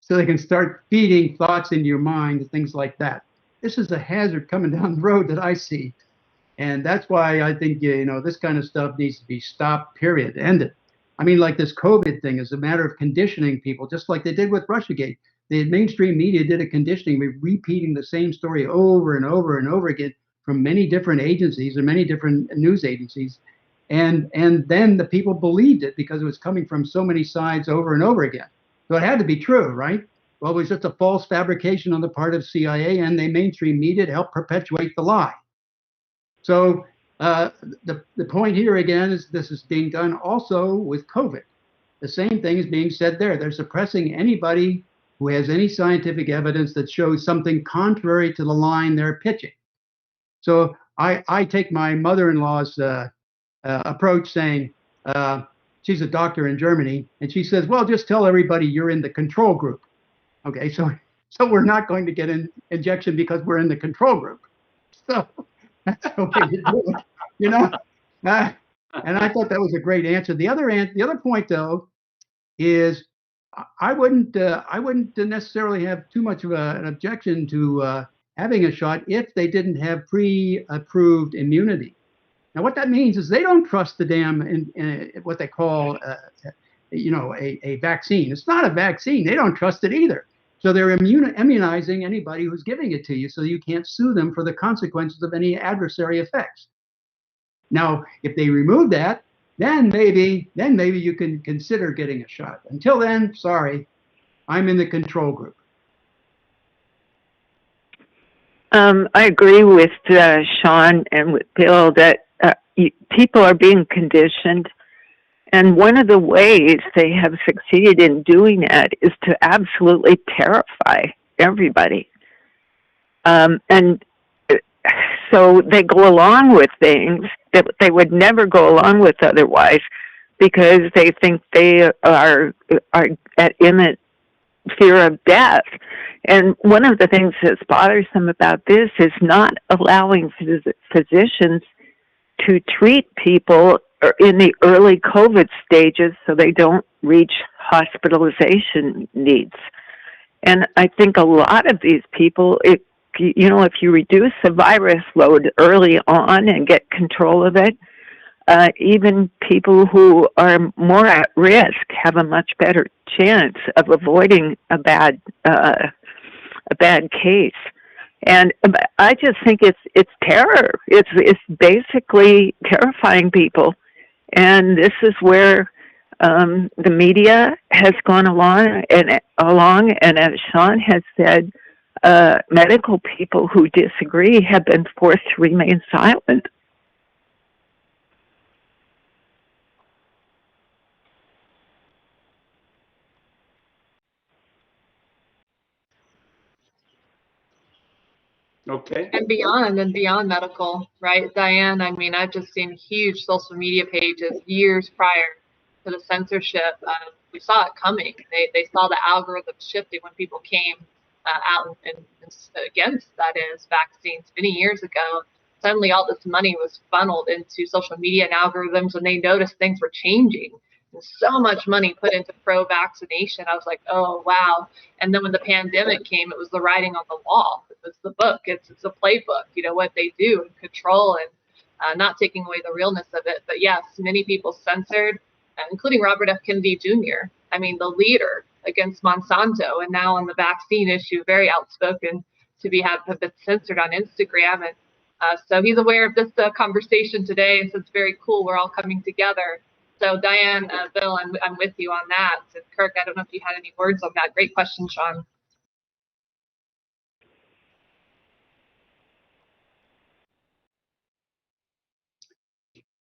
So they can start feeding thoughts into your mind, things like that. This is a hazard coming down the road that I see. And that's why I think, you know, this kind of stuff needs to be stopped, period, ended. I mean, like this COVID thing is a matter of conditioning people, just like they did with Russiagate. The mainstream media did a conditioning, repeating the same story over and over and over again from many different agencies and many different news agencies. And then the people believed it because it was coming from so many sides over and over again. So it had to be true, right? Well, it was just a false fabrication on the part of CIA and the mainstream media to help perpetuate the lie. So the point here again is this is being done also with COVID. The same thing is being said there. They're suppressing anybody who has any scientific evidence that shows something contrary to the line they're pitching. So I take my mother-in-law's approach, saying she's a doctor in Germany, and she says, well, just tell everybody you're in the control group. Okay, so we're not going to get an injection because we're in the control group. So that's the way to do it, you know. And I thought that was a great answer. The other point, though, is I wouldn't necessarily have too much of an objection to having a shot if they didn't have pre-approved immunity. Now, what that means is they don't trust the damn in what they call, a vaccine. It's not a vaccine. They don't trust it either. So they're immunizing anybody who's giving it to you, so you can't sue them for the consequences of any adversary effects. Now, if they remove that, then maybe you can consider getting a shot. Until then, sorry, I'm in the control group. I agree with Sean and with Bill that people are being conditioned. And one of the ways they have succeeded in doing that is to absolutely terrify everybody. And so they go along with things that they would never go along with otherwise, because they think they are at imminent fear of death. And one of the things that's bothersome about this is not allowing physicians to treat people in the early COVID stages so they don't reach hospitalization needs. And I think a lot of these people, if you reduce the virus load early on and get control of it, even people who are more at risk have a much better chance of avoiding a bad case. And I just think it's terror. It's basically terrifying people, and this is where the media has gone along. And as Sean has said, medical people who disagree have been forced to remain silent. Okay. And beyond medical, right, Diane? I mean, I've just seen huge social media pages years prior to the censorship. We saw it coming. They saw the algorithm shifting when people came out and against, that is, vaccines many years ago. Suddenly all this money was funneled into social media and algorithms, and they noticed things were changing. And so much money put into pro-vaccination. I was like, oh, wow. And then when the pandemic came, it was the writing on the wall. It's the book. It's a playbook, what they do and control, and not taking away the realness of it. But yes, many people censored, including Robert F. Kennedy Jr. I mean, the leader against Monsanto, and now on the vaccine issue, very outspoken to have been censored on Instagram. And so he's aware of this conversation today. And so it's very cool. We're all coming together. So Diane, Bill, I'm with you on that. And Kirk, I don't know if you had any words on that. Great question, Sean.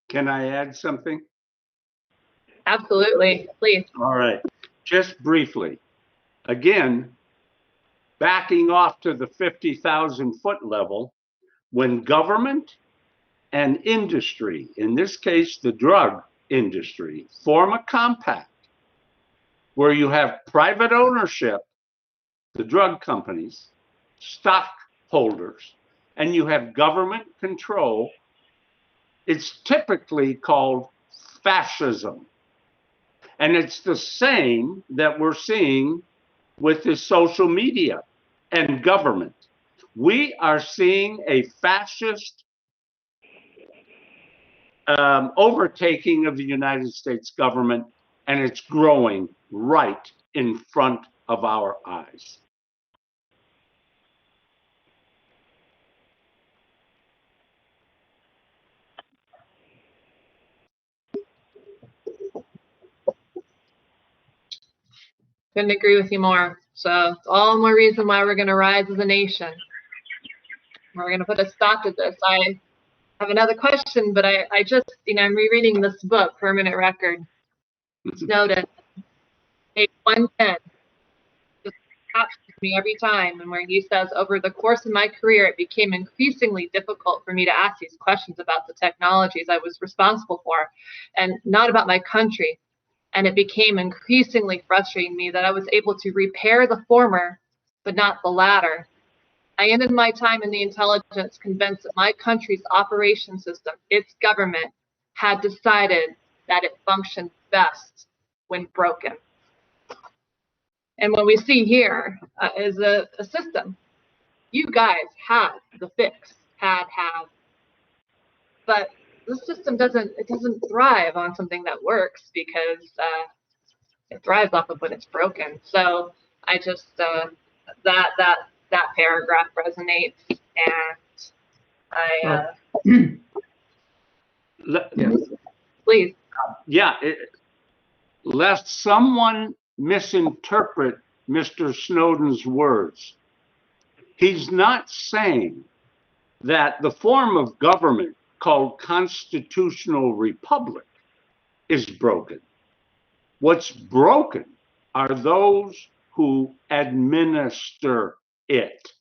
Can I add something? Absolutely, please. All right. Just briefly. Again, backing off to the 50,000 foot level, when government and industry, in this case, the drug industry, form a compact where you have private ownership, the drug companies, stockholders, and you have government control, it's typically called fascism. And it's the same that we're seeing with the social media and government. We are seeing a fascist overtaking of the United States government, and it's growing right in front of our eyes. Couldn't agree with you more. So it's all more reason why we're going to rise as a nation. We're going to put a stop to this. I have another question, but I just, I'm rereading this book, Permanent Record, Snowden, page 110. Just captures me every time, and where he says, over the course of my career, it became increasingly difficult for me to ask these questions about the technologies I was responsible for, and not about my country. and it became increasingly frustrating me that I was able to repair the former, but not the latter. I ended my time in the intelligence convinced that my country's operation system, its government, had decided that it functioned best when broken. And what we see here is a system. You guys had the fix, have. But the system doesn't thrive on something that works because it thrives off of when it's broken. So I just that paragraph resonates, and I please. Yeah, lest someone misinterpret Mr. Snowden's words. He's not saying that the form of government called constitutional republic is broken. What's broken are those who administer it.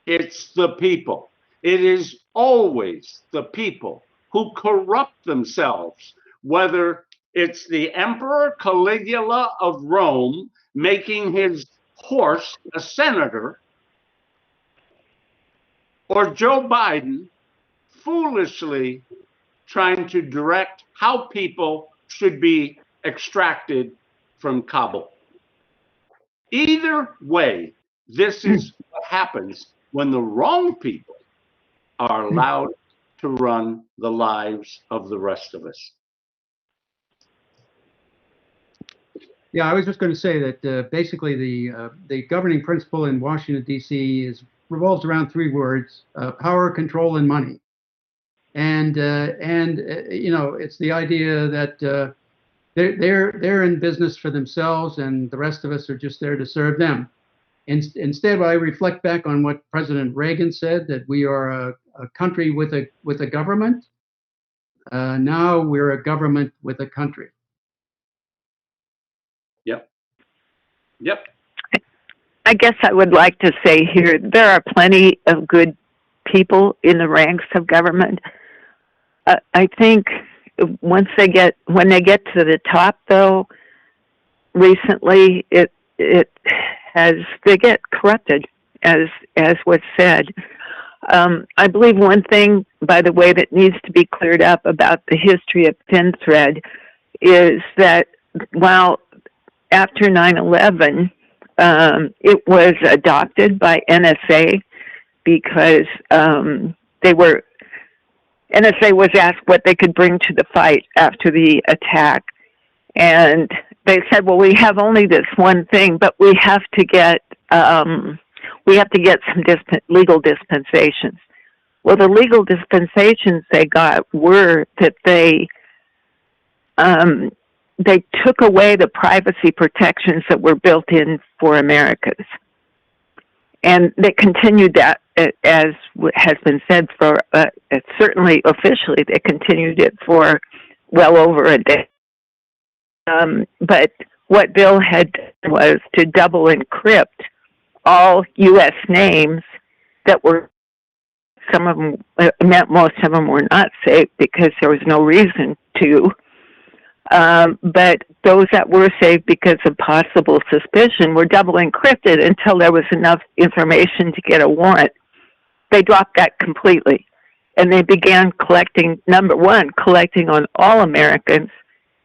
It's the people. It is always the people who corrupt themselves, whether it's the Emperor Caligula of Rome making his horse a senator, or Joe Biden foolishly trying to direct how people should be extracted from Kabul. Either way, this is what happens when the wrong people are allowed to run the lives of the rest of us. Yeah, I was just going to say that basically the governing principle in Washington, D.C. revolves around three words: power, control, and money. And you know, it's the idea that they're in business for themselves, and the rest of us are just there to serve them. Instead, I reflect back on what President Reagan said, that we are a country with a government. Now we're a government with a country. Yep. I guess I would like to say here, there are plenty of good people in the ranks of government. I think when they get to the top, though, recently they get corrupted, as was said. I believe one thing, by the way, that needs to be cleared up about the history of Thin Thread is that while after 9/11, it was adopted by NSA because NSA was asked what they could bring to the fight after the attack, and they said, "Well, we have only this one thing, but we have to get some legal dispensations." Well, the legal dispensations they got were that they took away the privacy protections that were built in for Americans. And they continued that, as has been said, for certainly officially, they continued it for well over a day. But what Bill had done was to double encrypt all U.S. names that were, some of them, most of them were not safe because there was no reason to. But those that were saved because of possible suspicion were double encrypted until there was enough information to get a warrant. They dropped that completely. And they began collecting, number one, collecting on all Americans,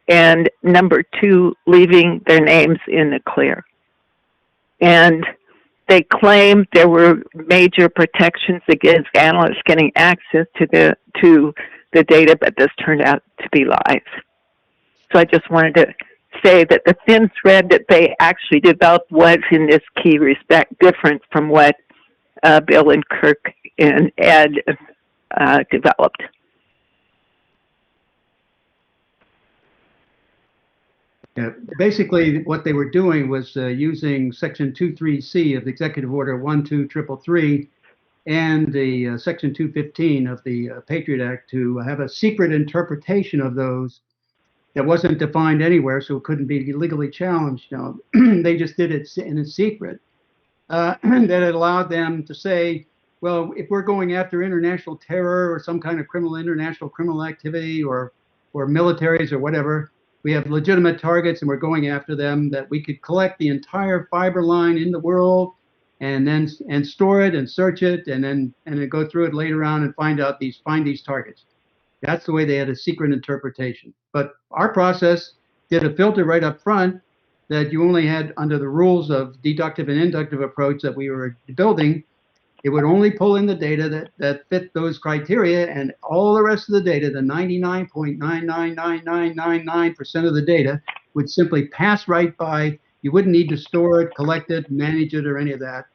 and number two, leaving their names in the clear. And they claimed there were major protections against analysts getting access to the data, but this turned out to be lies. So I just wanted to say that the thin thread that they actually developed was, in this key respect, different from what Bill and Kirk and Ed developed. Yeah, basically, what they were doing was using Section 23C of the Executive Order 12333 and the Section 215 of the Patriot Act to have a secret interpretation of those that wasn't defined anywhere, so it couldn't be legally challenged. You know, they just did it in a secret. That it allowed them to say, well, if we're going after international terror or some kind of international criminal activity or militaries or whatever, we have legitimate targets and we're going after them, that we could collect the entire fiber line in the world and then store it and search it and then go through it later on and find these targets. That's the way they had a secret interpretation. But our process did a filter right up front that you only had, under the rules of deductive and inductive approach that we were building, it would only pull in the data that fit those criteria, and all the rest of the data, the 99.999999% of the data, would simply pass right by. You wouldn't need to store it, collect it, manage it, or any of that.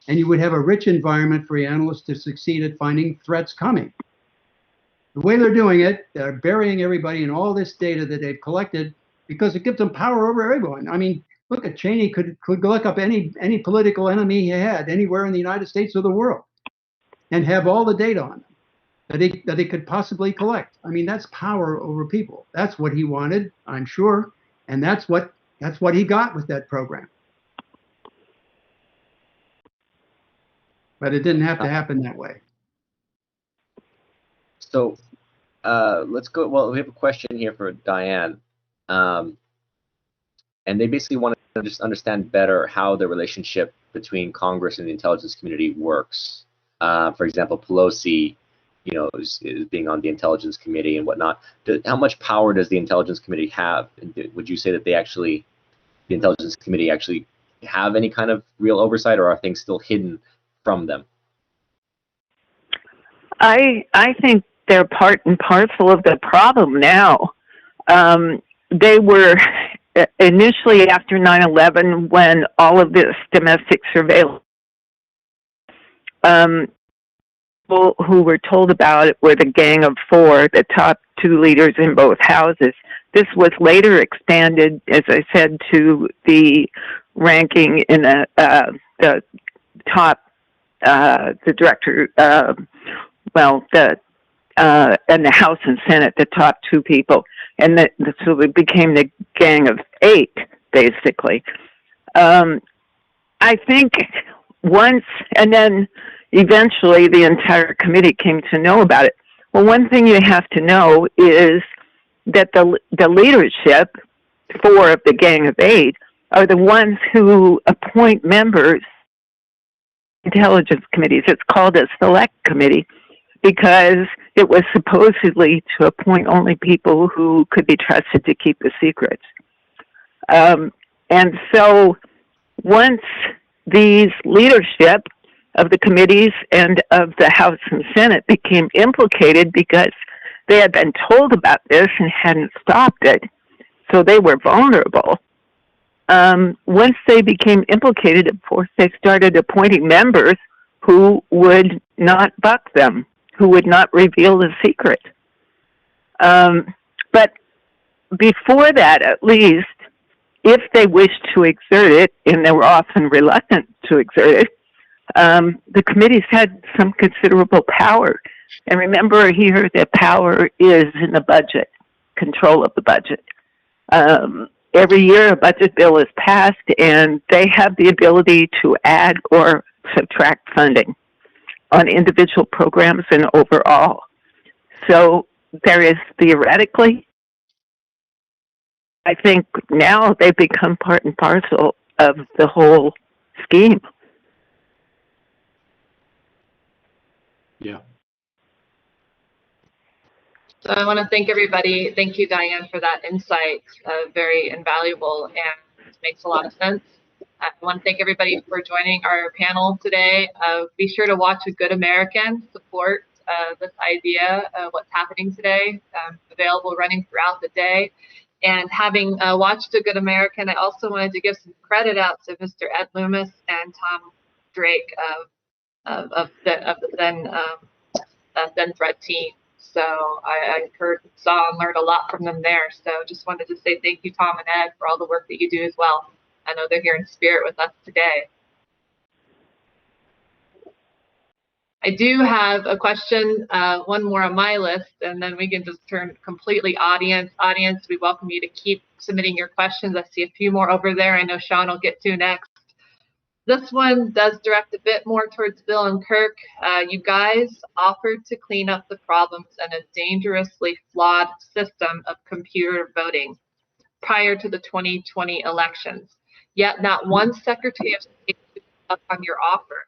And you would have a rich environment for analysts to succeed at finding threats coming. The way they're doing it, they're burying everybody in all this data that they've collected because it gives them power over everyone. I mean, look at Cheney could look up any political enemy he had anywhere in the United States or the world and have all the data on them that he could possibly collect. I mean, that's power over people. That's what he wanted, I'm sure, and that's what he got with that program. But it didn't have to happen that way. So let's go. Well, we have a question here for Diane. And they basically want to just understand better how the relationship between Congress and the intelligence community works. For example, Pelosi, is being on the intelligence committee and whatnot. How much power does the intelligence committee have? And would you say that the intelligence committee actually have any kind of real oversight, or are things still hidden from them? I think they're part and parcel of the problem now. They were initially after 9/11, when all of this domestic surveillance, people who were told about it were the Gang of Four, the top two leaders in both houses. This was later expanded, as I said, to the ranking in the top, the director, and the House and Senate, the top two people. And so it became the Gang of Eight, basically. I think once, and then eventually the entire committee came to know about it. Well, one thing you have to know is that the leadership, four of the Gang of Eight, are the ones who appoint members intelligence committees. It's called a select committee because it was supposedly to appoint only people who could be trusted to keep the secrets. And so once these leadership of the committees and of the House and Senate became implicated because they had been told about this and hadn't stopped it, so they were vulnerable. Once they became implicated, of course, they started appointing members who would not buck them, who would not reveal the secret. But before that, at least, if they wished to exert it, and they were often reluctant to exert it, the committees had some considerable power. And remember here, the power is in the budget, control of the budget. Every year a budget bill is passed, and they have the ability to add or subtract funding on individual programs and overall. So there is theoretically, I think now they've become part and parcel of the whole scheme. Yeah. So I want to thank everybody. Thank you, Diane, for that insight. Very invaluable and makes a lot of sense. I want to thank everybody for joining our panel today. Be sure to watch A Good American, support this idea of what's happening today, available running throughout the day. And having watched A Good American, I also wanted to give some credit out to Mr. Ed Loomis and Tom Drake of the Then Thread team. So I saw and learned a lot from them there. So just wanted to say thank you, Tom and Ed, for all the work that you do as well. I know they're here in spirit with us today. I do have a question, one more on my list, and then we can just turn completely audience. Audience, we welcome you to keep submitting your questions. I see a few more over there. I know Sean will get to next. This one does direct a bit more towards Bill and Kirk. You guys offered to clean up the problems in a dangerously flawed system of computer voting. prior to the 2020 elections, yet not one Secretary of State took up on your offer.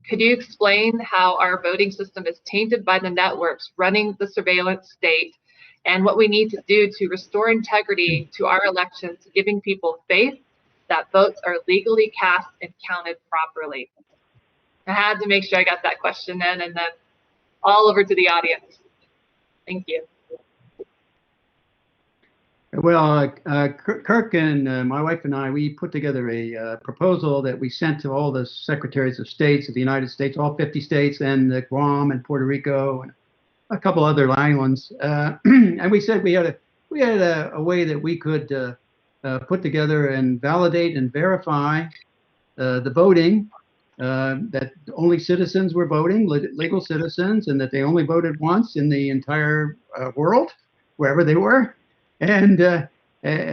Could you explain how our voting system is tainted by the networks running the surveillance state, and what we need to do to restore integrity to our elections, giving people faith that votes are legally cast and counted properly? I had to make sure I got that question in, and then all over to the audience. Thank you. Well, Kirk and my wife and I, we put together a proposal that we sent to all the secretaries of states of the United States, all 50 states, and Guam and Puerto Rico and a couple other islands. And we said we had a way that we could put together and validate and verify the voting, that only citizens were voting, legal citizens, and that they only voted once in the entire world, wherever they were. And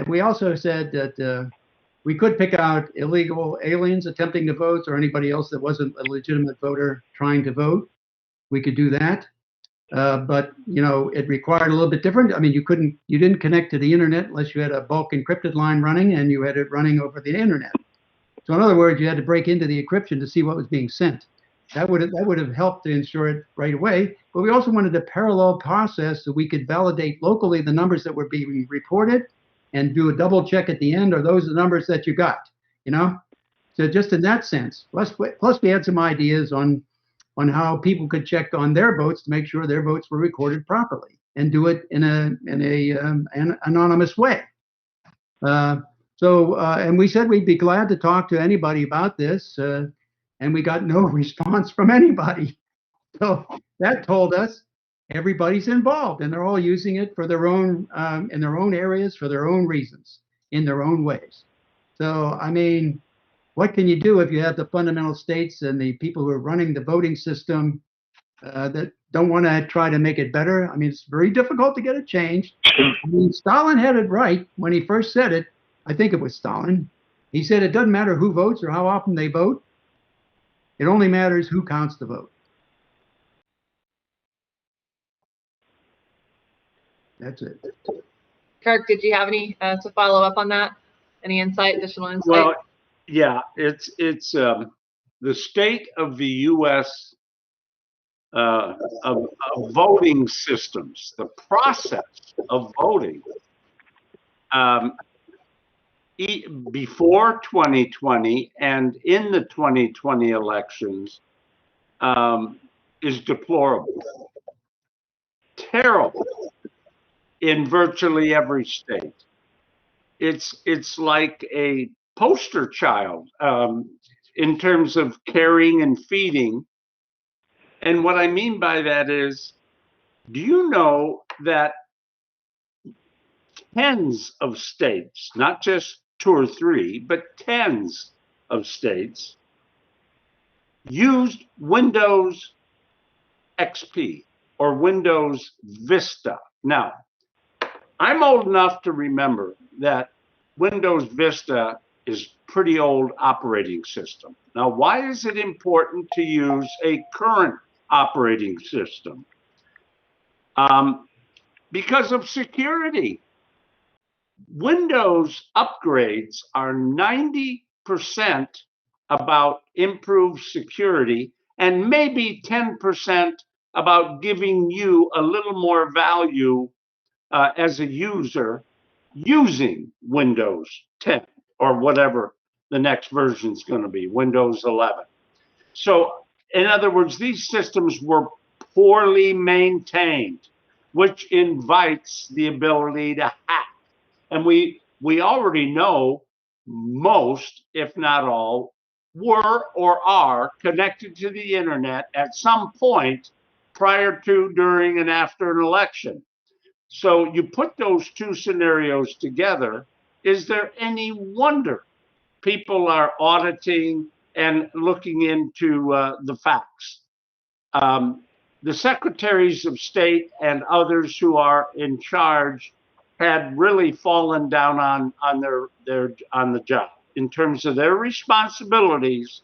we also said that we could pick out illegal aliens attempting to vote, or anybody else that wasn't a legitimate voter trying to vote. We could do that. But you know, it required a little bit different. I mean, you didn't connect to the internet unless you had a bulk encrypted line running, and you had it running over the internet. So in other words, you had to break into the encryption to see what was being sent. That would have helped to ensure it right away. But we also wanted a parallel process so we could validate locally the numbers that were being reported, and do a double check at the end. Are those the numbers that you got? You know. So just in that sense. Plus we had some ideas on how people could check on their votes to make sure their votes were recorded properly, and do it in an anonymous way. And we said we'd be glad to talk to anybody about this, and we got no response from anybody. So that told us everybody's involved, and they're all using it for their own, in their own areas, for their own reasons, in their own ways. So, I mean, what can you do if you have the fundamental states and the people who are running the voting system that don't want to try to make it better? I mean, it's very difficult to get it changed. I mean, Stalin had it right when he first said it. I think it was Stalin. He said it doesn't matter who votes or how often they vote. It only matters who counts the vote. That's it. Kirk, did you have any to follow up on that? Any insight, additional insight? Well, yeah, it's the state of the U.S. Of voting systems, the process of voting before 2020 and in the 2020 elections is deplorable, terrible in virtually every state. It's like a poster child in terms of caring and feeding. And what I mean by that is, do you know that tens of states, not just 2 or 3, but tens of states, used Windows XP or Windows Vista? Now, I'm old enough to remember that Windows Vista is pretty old operating system. Now, why is it important to use a current operating system? Because of security. Windows upgrades are 90% about improved security and maybe 10% about giving you a little more value as a user using Windows 10 or whatever the next version is going to be, Windows 11. So, in other words, these systems were poorly maintained, which invites the ability to hack. And we already know most, if not all, were or are connected to the internet at some point prior to, during, and after an election. So you put those two scenarios together, is there any wonder people are auditing and looking into the facts? The secretaries of state and others who are in charge had really fallen down on the job in terms of their responsibilities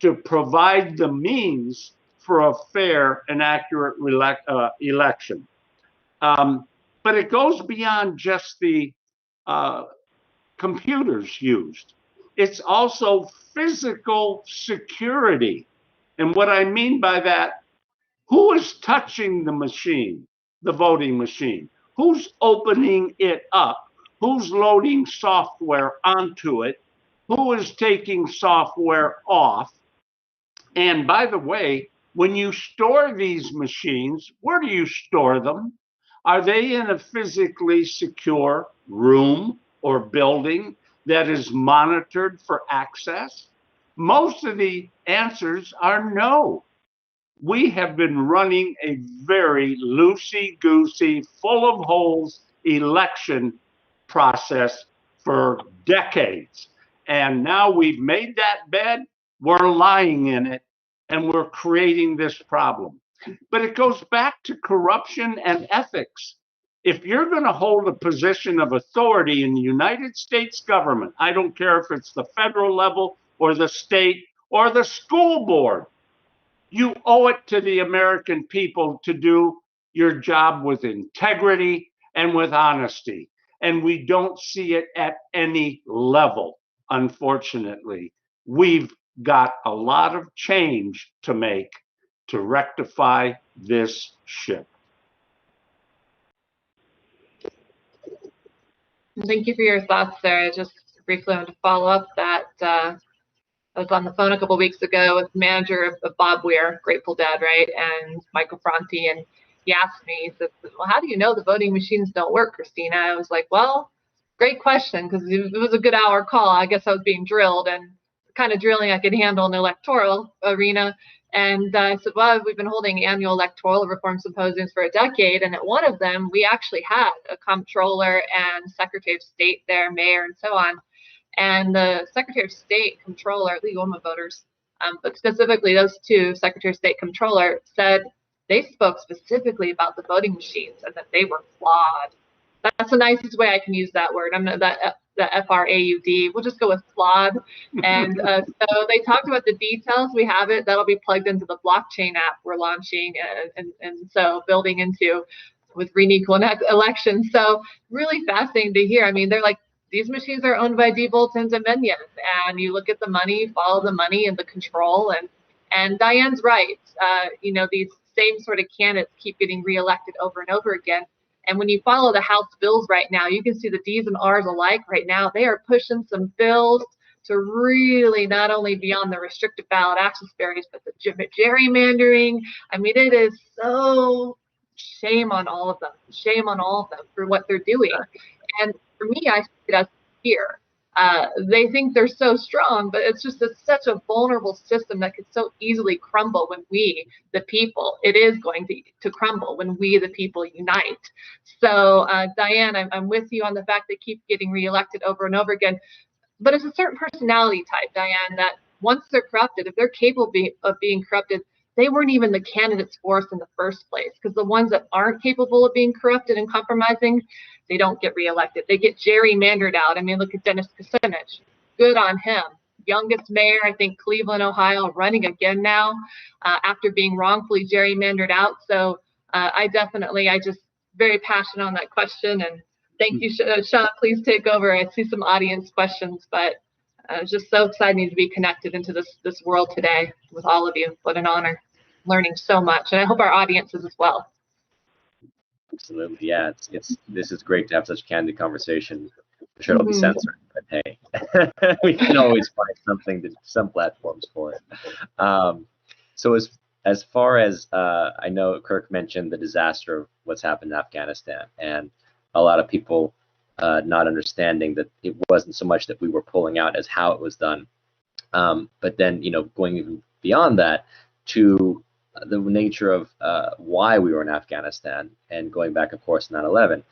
to provide the means for a fair and accurate election. But it goes beyond just the computers used. It's also physical security. And what I mean by that, who is touching the machine, the voting machine? Who's opening it up? Who's loading software onto it? Who is taking software off? And by the way, when you store these machines, where do you store them? Are they in a physically secure room or building that is monitored for access? Most of the answers are no. We have been running a very loosey-goosey, full of holes election process for decades. And now we've made that bed, we're lying in it, and we're creating this problem. But it goes back to corruption and ethics. If you're going to hold a position of authority in the United States government, I don't care if it's the federal level or the state or the school board, you owe it to the American people to do your job with integrity and with honesty. And we don't see it at any level, unfortunately. We've got a lot of change to make to rectify this ship. Thank you for your thoughts there. I just briefly wanted to follow up that I was on the phone a couple of weeks ago with the manager of Bob Weir, Grateful Dead, right, and Michael Franti, and he asked me, he said, well, how do you know the voting machines don't work, Christina? I was like, well, great question, because it was a good hour call. I guess I was being drilled, and the kind of drilling I could handle in the electoral arena. And I said, well, we've been holding annual electoral reform symposiums for a decade, and at one of them, we actually had a comptroller and Secretary of State there, mayor, and so on. And the Secretary of State, Comptroller, legal women voters, but specifically those two, Secretary of State, Comptroller, said they spoke specifically about the voting machines and that they were flawed. That's the nicest way I can use that word. I'm the F-R-A-U-D. We'll just go with flawed. And so they talked about the details. We have it. That'll be plugged into the blockchain app we're launching, and so building into with unequal elections. So really fascinating to hear. I mean, they're like, these machines are owned by D. Boltons and Minions, and you look at the money, follow the money and the control, and Diane's right. These same sort of candidates keep getting reelected over and over again. And when you follow the House bills right now, you can see the D's and R's alike right now. They are pushing some bills to really not only be on the restricted ballot access barriers, but the gerrymandering. I mean, it is so shame on all of them. Shame on all of them for what they're doing. And for me, I see it as fear. They think they're so strong, but it's just such a vulnerable system that could so easily crumble when we, the people, it is going to crumble when we, the people, unite. So, Diane, I'm with you on the fact they keep getting reelected over and over again. But it's a certain personality type, Diane, that once they're corrupted, if they're capable of being corrupted, they weren't even the candidates for us in the first place, because the ones that aren't capable of being corrupted and compromising, they don't get reelected. They get gerrymandered out. I mean, look at Dennis Kucinich. Good on him. Youngest mayor, I think, Cleveland, Ohio, running again now after being wrongfully gerrymandered out. So I just very passionate on that question. And thank you, Sean. Please take over. I see some audience questions, but it's just so exciting to be connected into this world today with all of you. What an honor. Learning so much. And I hope our audience is as well. Absolutely, yeah. This is great to have such candid conversation. I'm sure it'll be censored, but hey, we can always find some platforms for it. So as far as I know, Kirk mentioned the disaster of what's happened in Afghanistan, and a lot of people not understanding that it wasn't so much that we were pulling out as how it was done, but then going even beyond that to the nature of why we were in Afghanistan, and going back, of course, 9/11.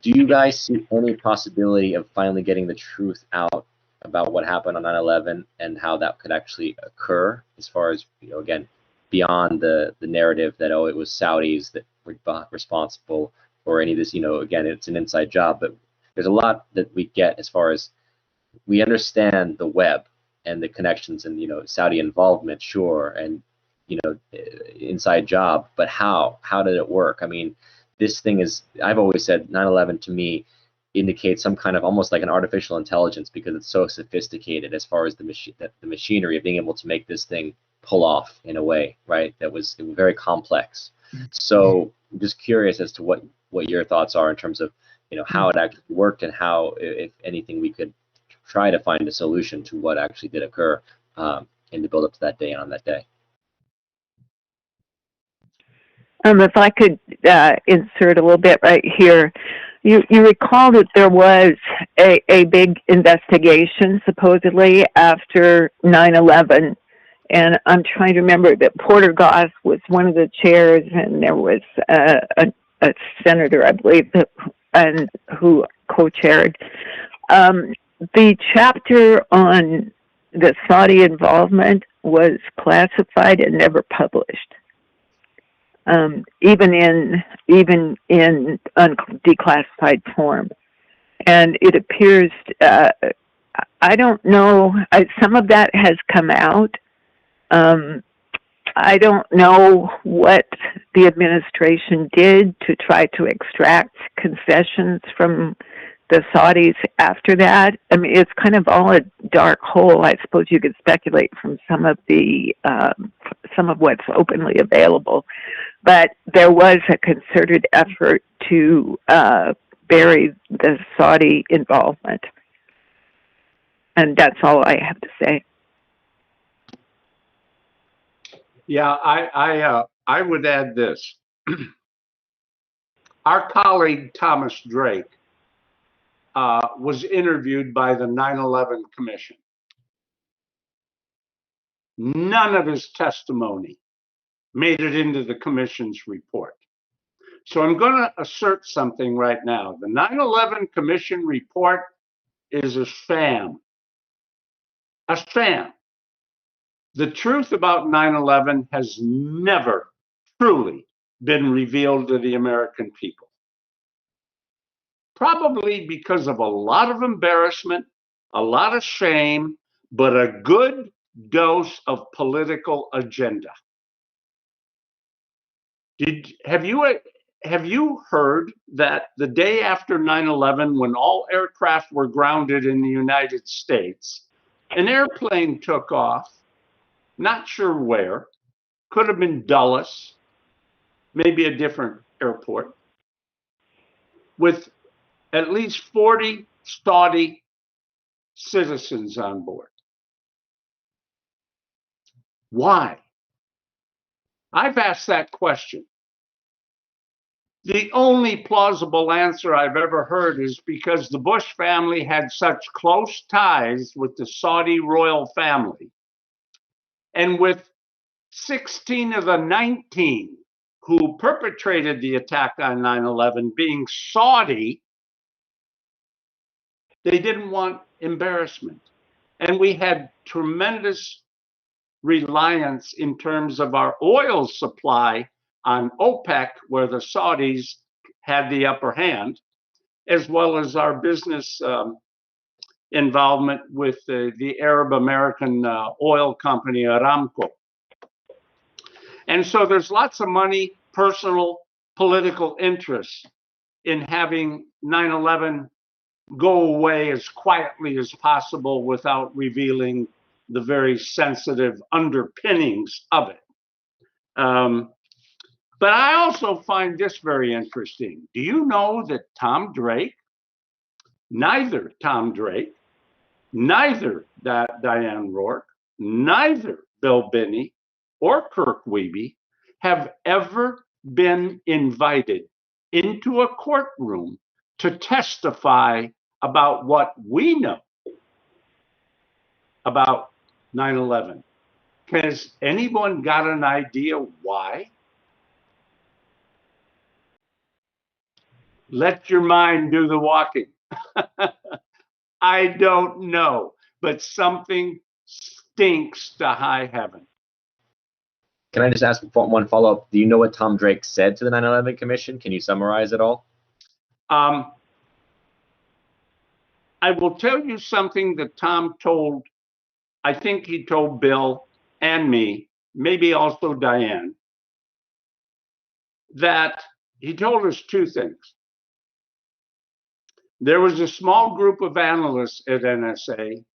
Do you guys see any possibility of finally getting the truth out about what happened on 9/11 and how that could actually occur, as far as, again, beyond the narrative that, oh, it was Saudis that were responsible for any of this? Again, it's an inside job, but there's a lot that we get as far as we understand the web and the connections and, Saudi involvement, sure, and inside job, but how did it work? I mean, this thing is, I've always said 9/11 to me indicates some kind of almost like an artificial intelligence, because it's so sophisticated as far as the machinery of being able to make this thing pull off in a way, right? It was very complex. So I'm just curious as to what your thoughts are in terms of, you know, how it actually worked, and how, if anything, we could try to find a solution to what actually did occur in the build up to that day and on that day. If I could insert a little bit right here, you recall that there was a big investigation supposedly after 9/11, and I'm trying to remember that Porter Goss was one of the chairs, and there was a senator, I believe, and who co-chaired. The chapter on the Saudi involvement was classified and never published. Even in declassified form, and it appears I don't know. Some of that has come out. I don't know what the administration did to try to extract concessions from the Saudis after that. I mean, it's kind of all a dark hole. I suppose you could speculate from some of what's openly available. But there was a concerted effort to bury the Saudi involvement. And that's all I have to say. Yeah, I would add this. Our colleague Thomas Drake was interviewed by the 9/11 Commission. None of his testimony made it into the commission's report. So I'm going to assert something right now. The 9/11 Commission report is a sham. A sham. The truth about 9/11 has never truly been revealed to the American people. Probably because of a lot of embarrassment, a lot of shame, but a good dose of political agenda. Have you heard that the day after 9/11, when all aircraft were grounded in the United States, an airplane took off, not sure where, could have been Dulles, maybe a different airport, with at least 40 Saudi citizens on board? Why? I've asked that question. The only plausible answer I've ever heard is because the Bush family had such close ties with the Saudi royal family. And with 16 of the 19 who perpetrated the attack on 9/11 being Saudi, they didn't want embarrassment. And we had tremendous reliance in terms of our oil supply on OPEC, where the Saudis had the upper hand, as well as our business involvement with the Arab American oil company Aramco. And so there's lots of money, personal, political interests in having 9/11 go away as quietly as possible without revealing the very sensitive underpinnings of it. But I also find this very interesting. Do you know that neither Tom Drake, neither Diane Roark, neither Bill Binney or Kirk Wiebe have ever been invited into a courtroom to testify about what we know about 9/11. Has anyone got an idea why? Let your mind do the walking. I don't know, but something stinks to high heaven. Can I just ask one follow-up? Do you know what Tom Drake said to the 9/11 Commission? Can you summarize it all? I will tell you something that Tom told, I think he told Bill and me, maybe also Diane, that he told us two things. There was a small group of analysts at NSA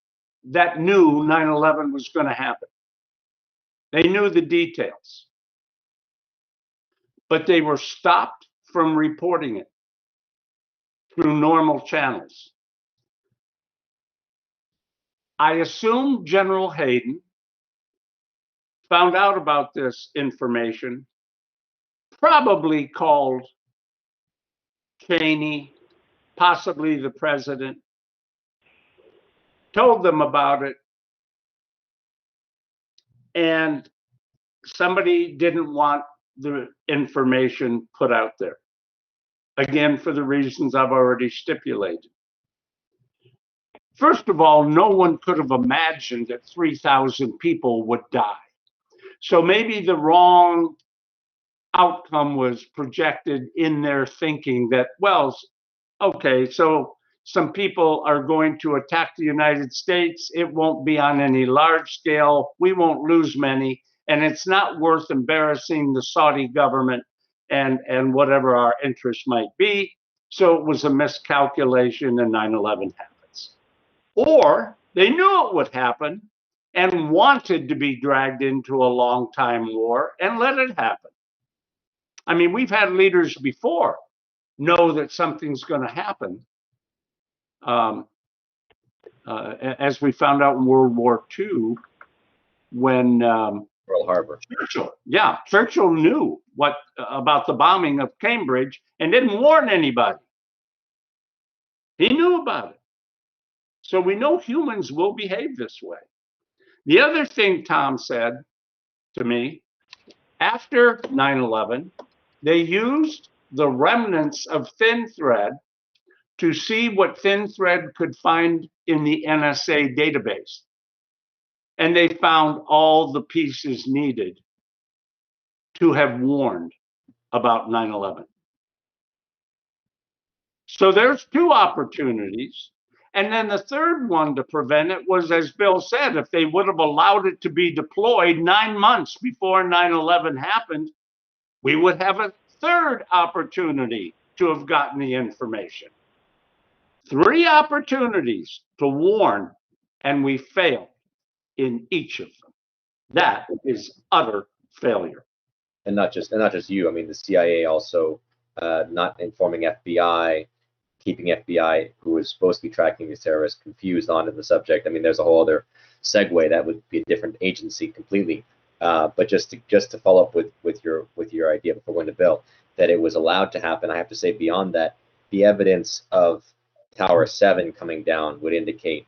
that knew 9/11 was going to happen. They knew the details, but they were stopped from reporting it through normal channels. I assume General Hayden found out about this information, probably called Cheney, possibly the president, told them about it, and somebody didn't want the information put out there. Again, for the reasons I've already stipulated. First of all, no one could have imagined that 3,000 people would die. So maybe the wrong outcome was projected in their thinking that, well, okay, so some people are going to attack the United States. It won't be on any large scale. We won't lose many. And it's not worth embarrassing the Saudi government and whatever our interests might be. So it was a miscalculation and 9/11 happens. Or they knew it would happen and wanted to be dragged into a long time war and let it happen. I mean, we've had leaders before know that something's going to happen. As we found out in World War II, when Pearl Harbor. Churchill knew what about the bombing of Cambridge and didn't warn anybody. He knew about it. So we know humans will behave this way. The other thing Tom said to me, after 9/11, they used the remnants of Thin Thread to see what Thin Thread could find in the NSA database. And they found all the pieces needed to have warned about 9/11. So there's two opportunities. And then the third one to prevent it was, as Bill said, if they would have allowed it to be deployed 9 months before 9/11 happened, we would have a third opportunity to have gotten the information. 3 opportunities to warn, and we failed in each of them. That is utter failure. And not just you. I mean, the CIA also not informing FBI, keeping FBI, who was supposed to be tracking these terrorists, confused onto the subject. I mean, there's a whole other segue that would be a different agency completely. But just to follow up with your idea before going to Bill, that it was allowed to happen. I have to say, beyond that, the evidence of Tower 7 coming down would indicate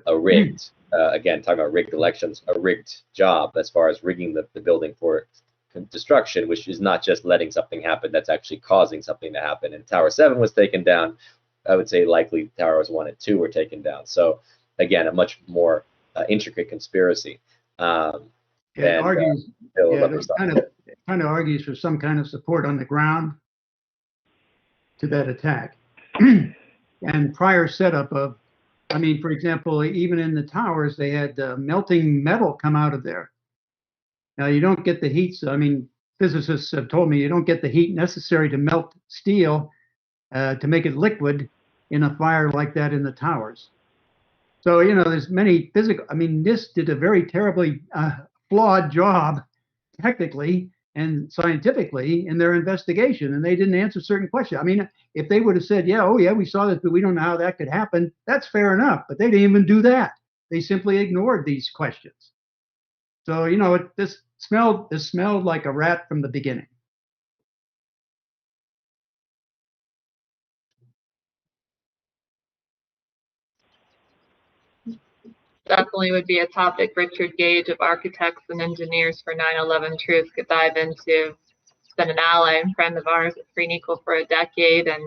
a rigged, again, talking about rigged elections, a rigged job as far as rigging the building for destruction, which is not just letting something happen, that's actually causing something to happen. And Tower 7 was taken down. I would say likely Towers 1 and 2 were taken down. So again, a much more intricate conspiracy. It argues, kind of argues for some kind of support on the ground to that attack. And prior setup of, I mean, for example, even in the towers, they had melting metal come out of there. Now, you don't get the heat. I mean, physicists have told me you don't get the heat necessary to melt steel to make it liquid in a fire like that in the towers. So, you know, there's many physical, I mean, NIST did a very terribly flawed job technically and scientifically in their investigation, and they didn't answer certain questions. I mean, if they would have said, yeah, oh yeah, we saw this, but we don't know how that could happen, that's fair enough, but they didn't even do that. They simply ignored these questions. So, you know, this smelled like a rat from the beginning. Definitely would be a topic Richard Gage of Architects and Engineers for 9/11 Truth could dive into. He's been an ally and friend of ours at Free and Equal for a decade, and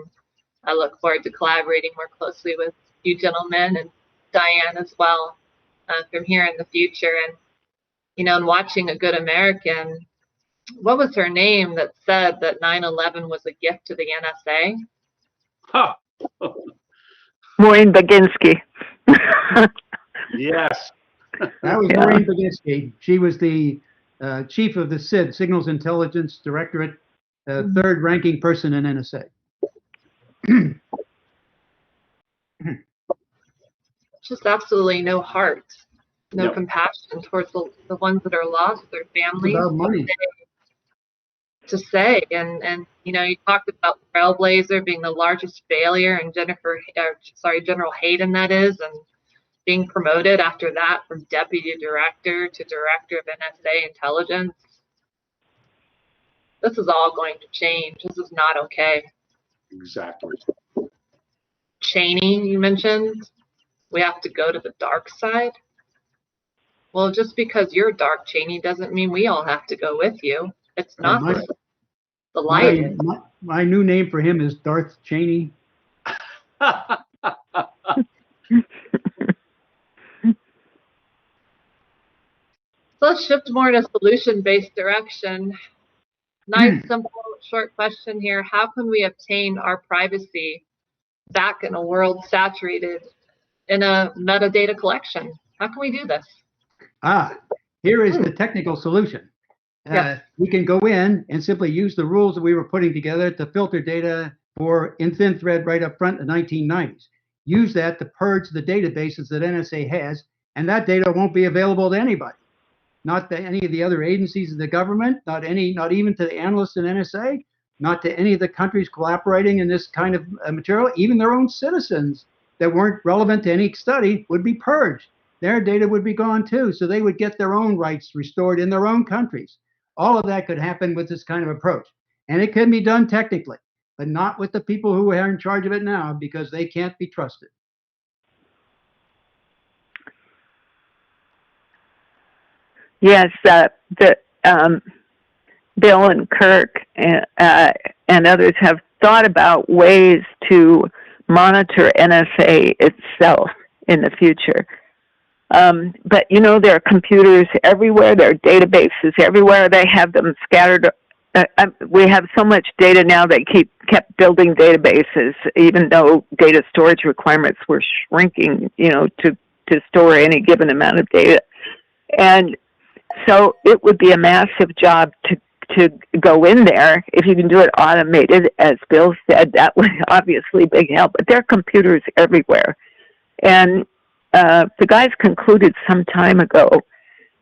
I look forward to collaborating more closely with you gentlemen and Diane as well from here in the future. And, you know, in watching A Good American, what was her name that said that 9/11 was a gift to the NSA? Huh. Maureen Baginski. Yes. That was Maureen Baginski. She was the chief of the SID, Signals Intelligence Directorate, third ranking person in NSA. Just absolutely no heart, no Yep. compassion towards the ones that are lost, their It's families. about money. To say, and you know, you talked about Trailblazer being the largest failure, and General Hayden, that is, and being promoted after that from deputy director to director of NSA intelligence. This is all going to change. This is not okay. Exactly. Cheney, you mentioned, we have to go to the dark side. Well, just because you're dark, Cheney, doesn't mean we all have to go with you. It's not the light. My new name for him is Darth Cheney. So let's shift more in a solution-based direction. Nice, simple, short question here. How can we obtain our privacy back in a world saturated in a metadata collection? How can we do this? Here is the technical solution. We can go in and simply use the rules that we were putting together to filter data in thin thread right up front in the 1990s. Use that to purge the databases that NSA has, and that data won't be available to anybody. Not to any of the other agencies of the government, not even to the analysts in NSA, not to any of the countries collaborating in this kind of material. Even their own citizens that weren't relevant to any study would be purged. Their data would be gone too, so they would get their own rights restored in their own countries. All of that could happen with this kind of approach. And it can be done technically, but not with the people who are in charge of it now, because they can't be trusted. Yes, Bill and Kirk and others have thought about ways to monitor NSA itself in the future. But, you know, there are computers everywhere. There are databases everywhere. They have them scattered. We have so much data now, they kept building databases, even though data storage requirements were shrinking, you know, to store any given amount of data. And so it would be a massive job to go in there. If you can do it automated, as Bill said, that would obviously big help. But there are computers everywhere. And the guys concluded some time ago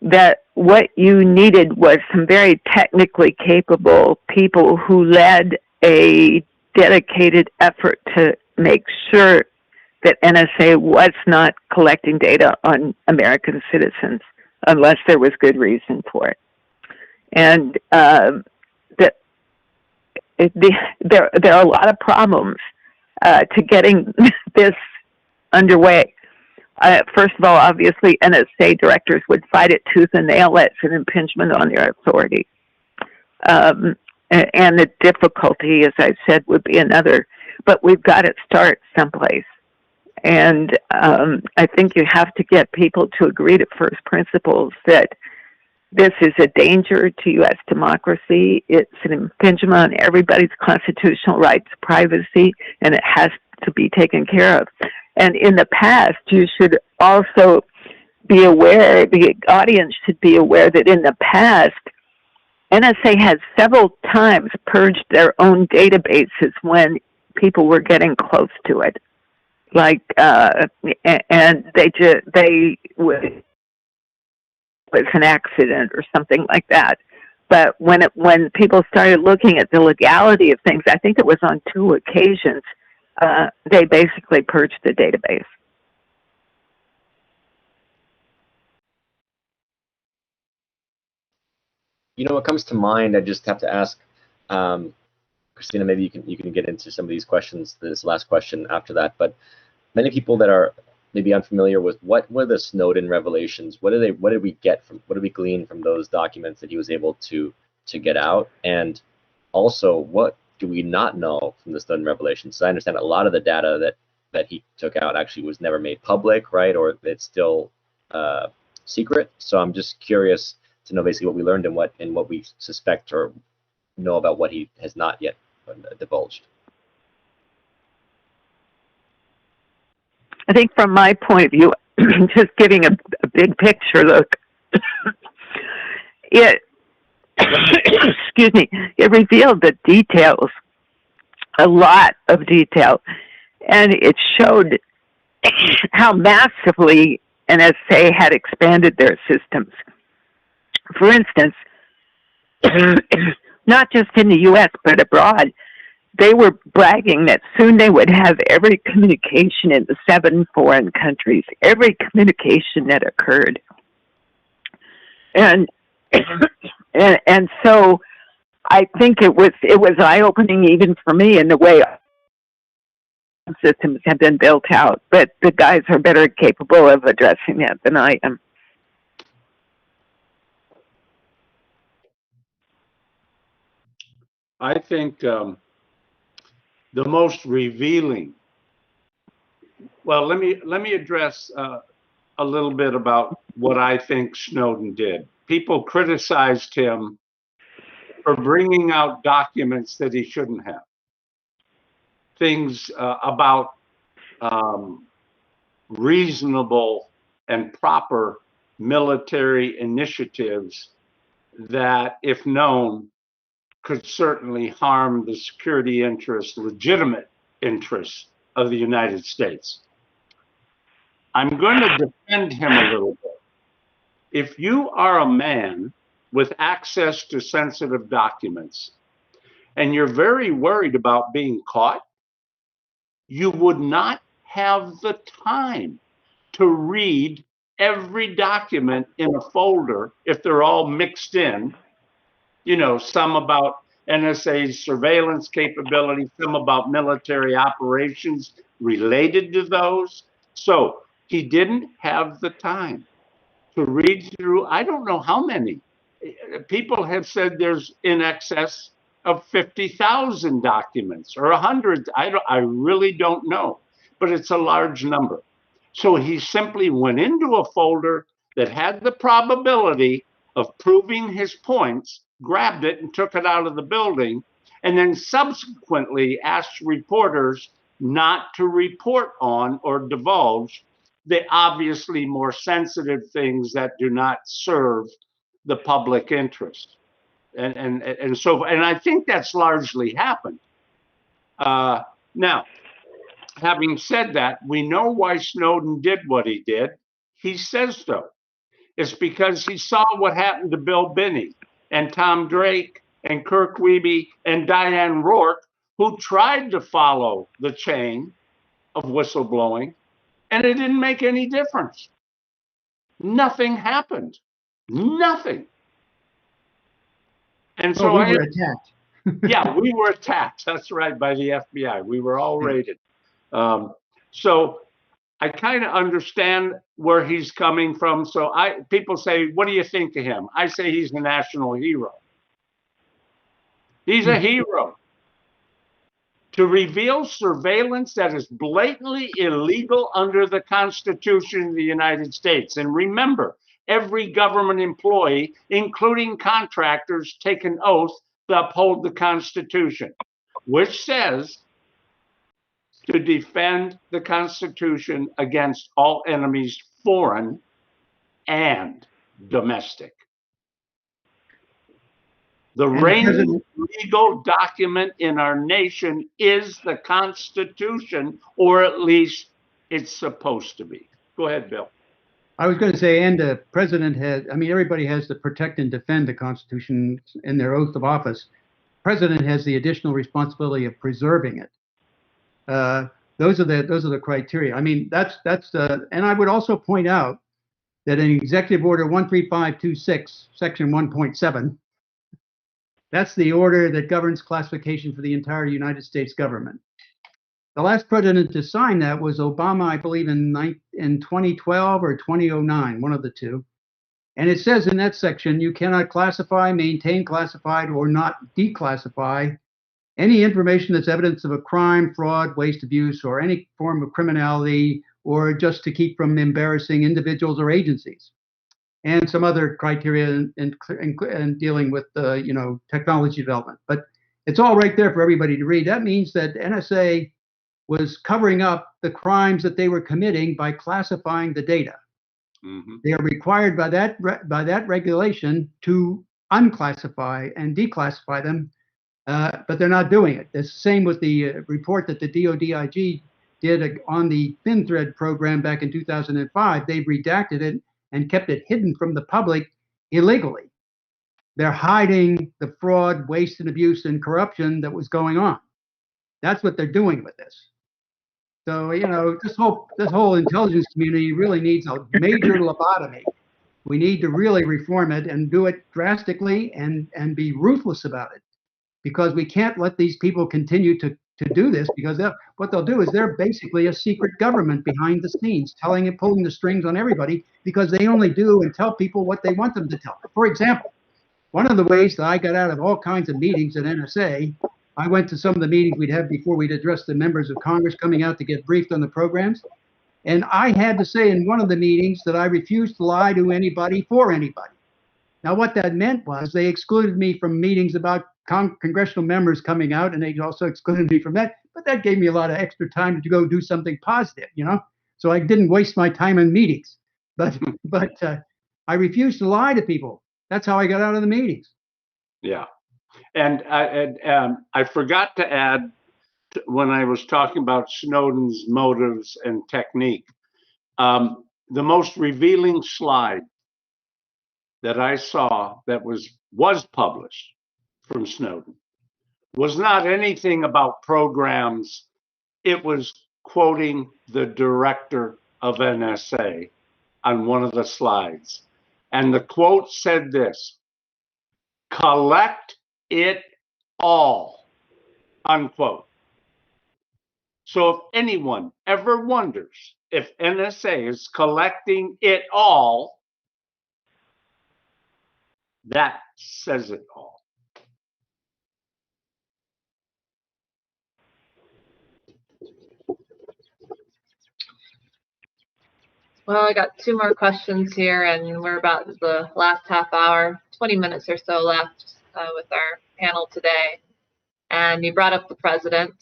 that what you needed was some very technically capable people who led a dedicated effort to make sure that NSA was not collecting data on American citizens unless there was good reason for it. And there are a lot of problems to getting this underway. First of all, obviously, NSA directors would fight it tooth and nail. It's an impingement on their authority. And the difficulty, as I said, would be another. But we've got to start someplace. And I think you have to get people to agree to first principles that this is a danger to U.S. democracy. It's an impingement on everybody's constitutional right to privacy, and it has to be taken care of. And in the past, you should also be aware, the audience should be aware that in the past, NSA has several times purged their own databases when people were getting close to it. Like, and they would, was an accident or something like that. But when people started looking at the legality of things, I think it was on 2 occasions, they basically purged the database. You know, what comes to mind, I just have to ask, Christina, maybe you can get into some of these questions, this last question after that, but many people that are maybe unfamiliar with what were the Snowden revelations, what did we glean from those documents that he was able to get out, and also what do we not know from the Snowden revelations? So I understand a lot of the data that he took out actually was never made public, right, or it's still secret. So I'm just curious to know basically what we learned and what we suspect or know about what he has not yet divulged. I think from my point of view, just giving a big picture look, excuse me, it revealed the details, a lot of detail, and it showed how massively NSA had expanded their systems. For instance, not just in the U.S., but abroad, they were bragging that soon they would have every communication in the 7 foreign countries, every communication that occurred. And so I think it was eye-opening even for me in the way systems have been built out, but the guys are better capable of addressing that than I am. I think the most revealing. Well, let me address a little bit about what I think Snowden did. People criticized him for bringing out documents that he shouldn't have. Things about reasonable and proper military initiatives that, if known, could certainly harm the security interests, legitimate interests of the United States. I'm going to defend him a little bit. If you are a man with access to sensitive documents and you're very worried about being caught, you would not have the time to read every document in a folder if they're all mixed in. You know, some about NSA's surveillance capability, some about military operations related to those. So he didn't have the time to read through, I don't know how many. People have said there's in excess of 50,000 documents or 100. I really don't know, but it's a large number. So he simply went into a folder that had the probability of proving his points, grabbed it and took it out of the building, and then subsequently asked reporters not to report on or divulge the obviously more sensitive things that do not serve the public interest. And I think that's largely happened. Now, having said that, we know why Snowden did what he did. He says so. It's because he saw what happened to Bill Binney and Tom Drake and Kirk Wiebe and Diane Roark, who tried to follow the chain of whistleblowing, and it didn't make any difference. Nothing happened. Nothing. And so we were attacked. Yeah, we were attacked. That's right, by the FBI. We were all raided. So I kind of understand where he's coming from. So people say, what do you think of him? I say he's a national hero. He's a hero. To reveal surveillance that is blatantly illegal under the Constitution of the United States. And remember, every government employee, including contractors, take an oath to uphold the Constitution, which says to defend the Constitution against all enemies, foreign and domestic. The reigning legal document in our nation is the Constitution, or at least it's supposed to be. Go ahead, Bill. I was going to say, and the president has, I mean, everybody has to protect and defend the Constitution in their oath of office. The president has the additional responsibility of preserving it. Those are the criteria. I mean, and I would also point out that in Executive Order 13526, Section 1.7, that's the order that governs classification for the entire United States government. The last president to sign that was Obama, I believe, in 2012 or 2009, one of the two. And it says in that section, you cannot classify, maintain classified, or not declassify any information that's evidence of a crime, fraud, waste, abuse, or any form of criminality, or just to keep from embarrassing individuals or agencies. And some other criteria in dealing with technology development. But it's all right there for everybody to read. That means that NSA was covering up the crimes that they were committing by classifying the data. Mm-hmm. They are required by that regulation to unclassify and declassify them, but they're not doing it. It's the same with the report that the DODIG did on the thin thread program back in 2005. They've redacted it and kept it hidden from the public illegally. They're hiding the fraud, waste, and abuse and corruption that was going on. That's what they're doing with this. So, you know, this whole intelligence community really needs a major lobotomy. We need to really reform it and do it drastically and be ruthless about it, because we can't let these people continue to do this, because what they'll do is they're basically a secret government behind the scenes, telling and pulling the strings on everybody, because they only do and tell people what they want them to tell. For example, one of the ways that I got out of all kinds of meetings at NSA, I went to some of the meetings we'd have before we'd address the members of Congress coming out to get briefed on the programs. And I had to say in one of the meetings that I refused to lie to anybody for anybody. Now, what that meant was they excluded me from meetings about congressional members coming out, and they also excluded me from that. But that gave me a lot of extra time to go do something positive, you know? So I didn't waste my time in meetings. But I refused to lie to people. That's how I got out of the meetings. Yeah. And I forgot to add, when I was talking about Snowden's motives and technique, the most revealing slide that I saw that was published from Snowden was not anything about programs. It was quoting the director of NSA on one of the slides. And the quote said this: "Collect it all," unquote. So if anyone ever wonders if NSA is collecting it all, that says it all. Well, I got 2 more questions here, and we're about the last half hour, 20 minutes or so left with our panel today. And you brought up the president.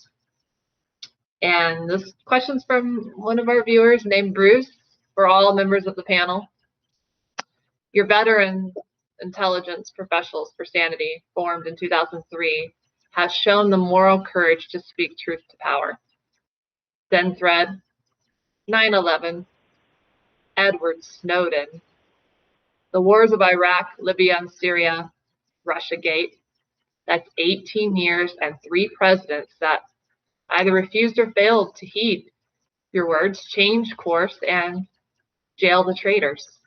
And this question's from one of our viewers named Bruce, for all members of the panel. Your veteran intelligence professionals for sanity, formed in 2003, has shown the moral courage to speak truth to power. Thin thread, 9/11, Edward Snowden, the wars of Iraq, Libya, and Syria, Russiagate. That's 18 years and 3 presidents that either refused or failed to heed your words, change course, and jail the traitors,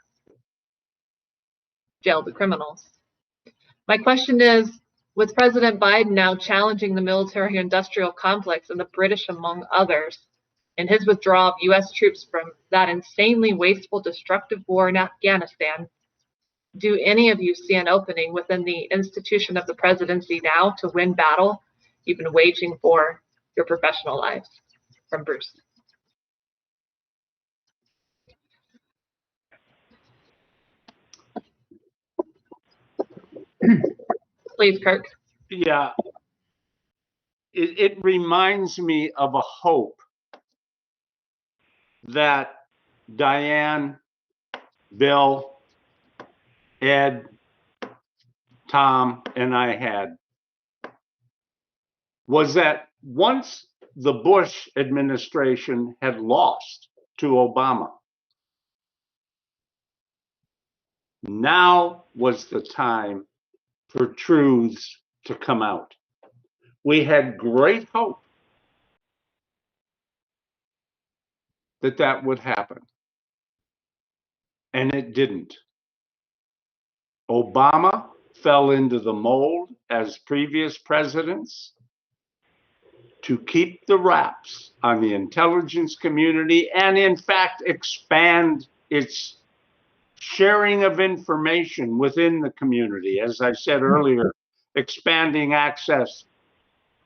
jail the criminals. My question is, with President Biden now challenging the military-industrial complex and the British, among others, in his withdrawal of U.S. troops from that insanely wasteful, destructive war in Afghanistan, do any of you see an opening within the institution of the presidency now to win battle you've been waging for your professional lives? From Bruce. Please, Kirk. Yeah. It reminds me of a hope that Diane, Bill, Ed, Tom, and I had, was that once the Bush administration had lost to Obama, now was the time for truths to come out. We had great hope that that would happen, and it didn't. Obama fell into the mold, as previous presidents, to keep the wraps on the intelligence community and, in fact, expand its sharing of information within the community. As I said earlier, expanding access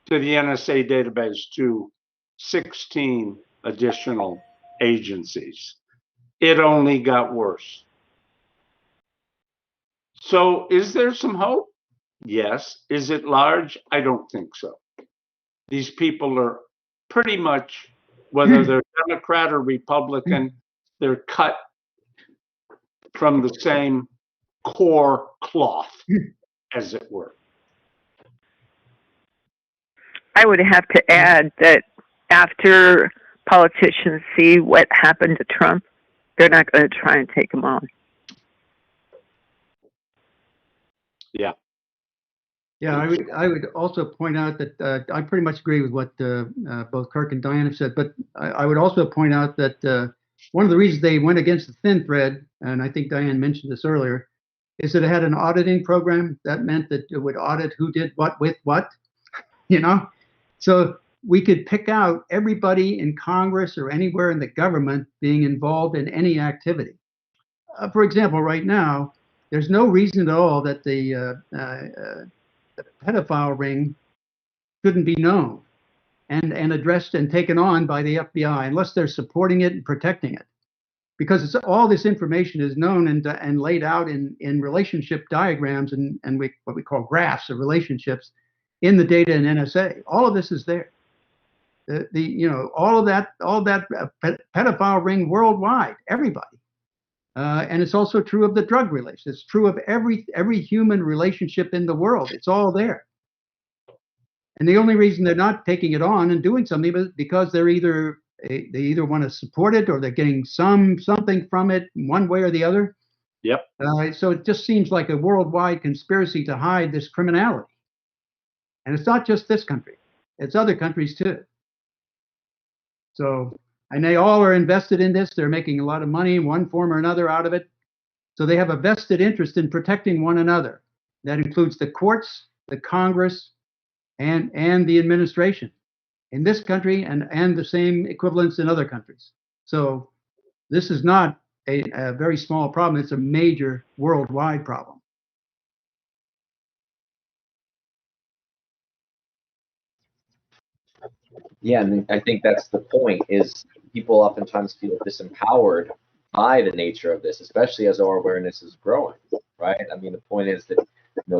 to the NSA database to 16 additional agencies. It only got worse. So is there some hope? Yes. Is it large? I don't think so. These people are pretty much, whether they're Democrat or Republican, they're cut from the same core cloth, as it were. I would have to add that after politicians see what happened to Trump, they're not going to try and take him on. Yeah. Yeah, I would also point out that I pretty much agree with what both Kirk and Diane have said, but I would also point out that one of the reasons they went against the thin thread, and I think Diane mentioned this earlier, is that it had an auditing program. That meant that it would audit who did what with what, you know? So we could pick out everybody in Congress or anywhere in the government being involved in any activity. For example, right now, there's no reason at all that the pedophile ring shouldn't be known and addressed and taken on by the FBI unless they're supporting it and protecting it. Because it's, all this information is known and laid out in relationship diagrams and what we call graphs of relationships in the data in NSA. All of this is there. All of that pedophile ring worldwide, everybody. And it's also true of the drug relations. It's true of every human relationship in the world. It's all there. And the only reason they're not taking it on and doing something is because they either want to support it or they're getting something from it one way or the other. Yep. So it just seems like a worldwide conspiracy to hide this criminality. And it's not just this country; it's other countries too. So, and they all are invested in this. They're making a lot of money in one form or another out of it. So they have a vested interest in protecting one another. That includes the courts, the Congress, and the administration in this country and the same equivalents in other countries. So this is not a very small problem. It's a major worldwide problem. Yeah, and I think that's the point, is people oftentimes feel disempowered by the nature of this, especially as our awareness is growing, right? I mean, the point is that,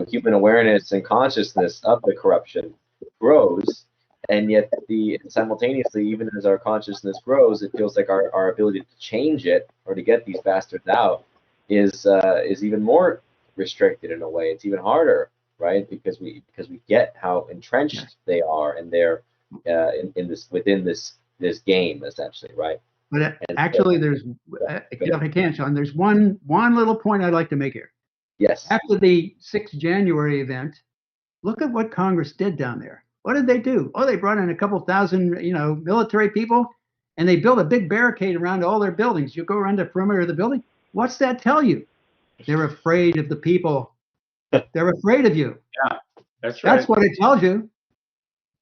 human awareness and consciousness of the corruption grows, and yet simultaneously, even as our consciousness grows, it feels like our ability to change it or to get these bastards out is even more restricted in a way. It's even harder, right? Because we get how entrenched they are and they're within this game, essentially, right? But actually, there's, if I can, Sean, there's one little point I'd like to make here. Yes. After the 6th January event, look at what Congress did down there. What did they do? Oh, they brought in a couple thousand, military people, and they built a big barricade around all their buildings. You go around the perimeter of the building. What's that tell you? They're afraid of the people. They're afraid of you. Yeah, that's right. That's what it tells you.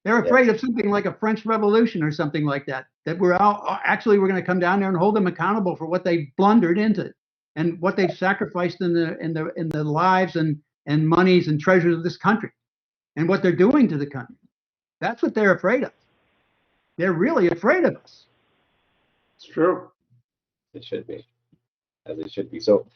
They're afraid of something like a French Revolution or something like that. That we're going to come down there and hold them accountable for what they blundered into and what they've sacrificed in the lives and monies and treasures of this country, and what they're doing to the country. That's what they're afraid of. They're really afraid of us. It's true. It should be, as it should be. So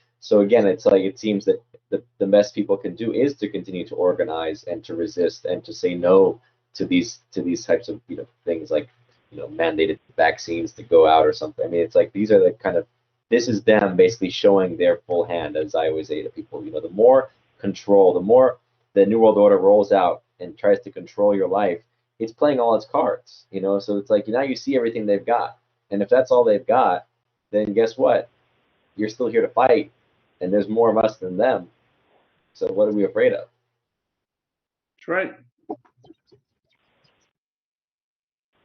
again, it's like, it seems that the best people can do is to continue to organize and to resist and to say no to these types of things like mandated vaccines to go out or something. I mean, it's like, these are the kind of, this is them basically showing their full hand, as I always say to people. The more control, the more the New World Order rolls out and tries to control your life, it's playing all its cards. So it's like, now you see everything they've got, and if that's all they've got, then guess what? You're still here to fight, and there's more of us than them. So what are we afraid of? That's right.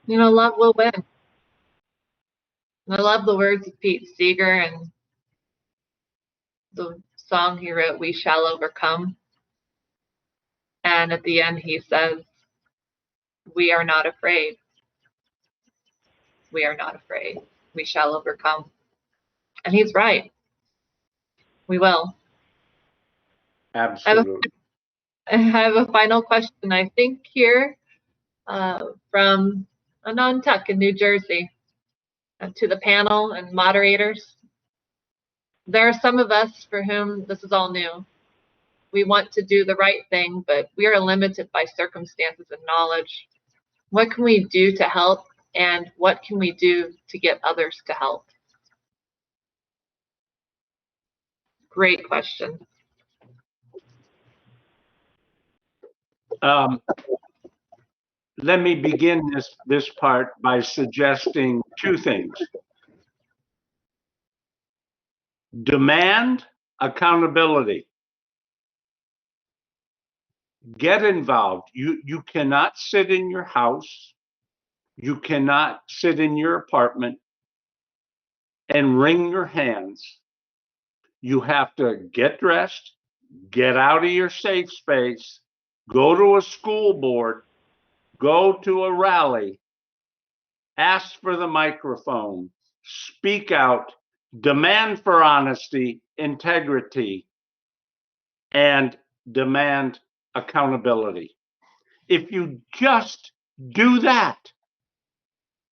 Love will win. I love the words of Pete Seeger and the song he wrote, "We Shall Overcome." And at the end, he says, "We are not afraid. We are not afraid. We shall overcome." And he's right. We will. Absolutely. I have a final question, I think, here from Anantuck in New Jersey to the panel and moderators. There are some of us for whom this is all new. We want to do the right thing, but we are limited by circumstances and knowledge. What can we do to help, and what can we do to get others to help? Great question. let me begin this part by suggesting two things. Demand accountability. Get involved. You cannot sit in your house. You cannot sit in your apartment and wring your hands. You have to get dressed, get out of your safe space, go to a school board, go to a rally, ask for the microphone, speak out, demand for honesty, integrity, and demand accountability. If you just do that,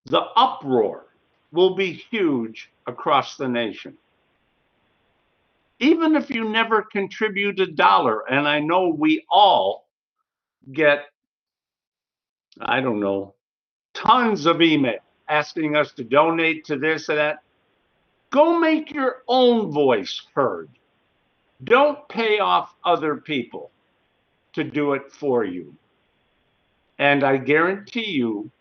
the uproar will be huge across the nation. Even if you never contribute a dollar, and I know we all get, I don't know, tons of email asking us to donate to this or that. Go make your own voice heard. Don't pay off other people to do it for you. And I guarantee you,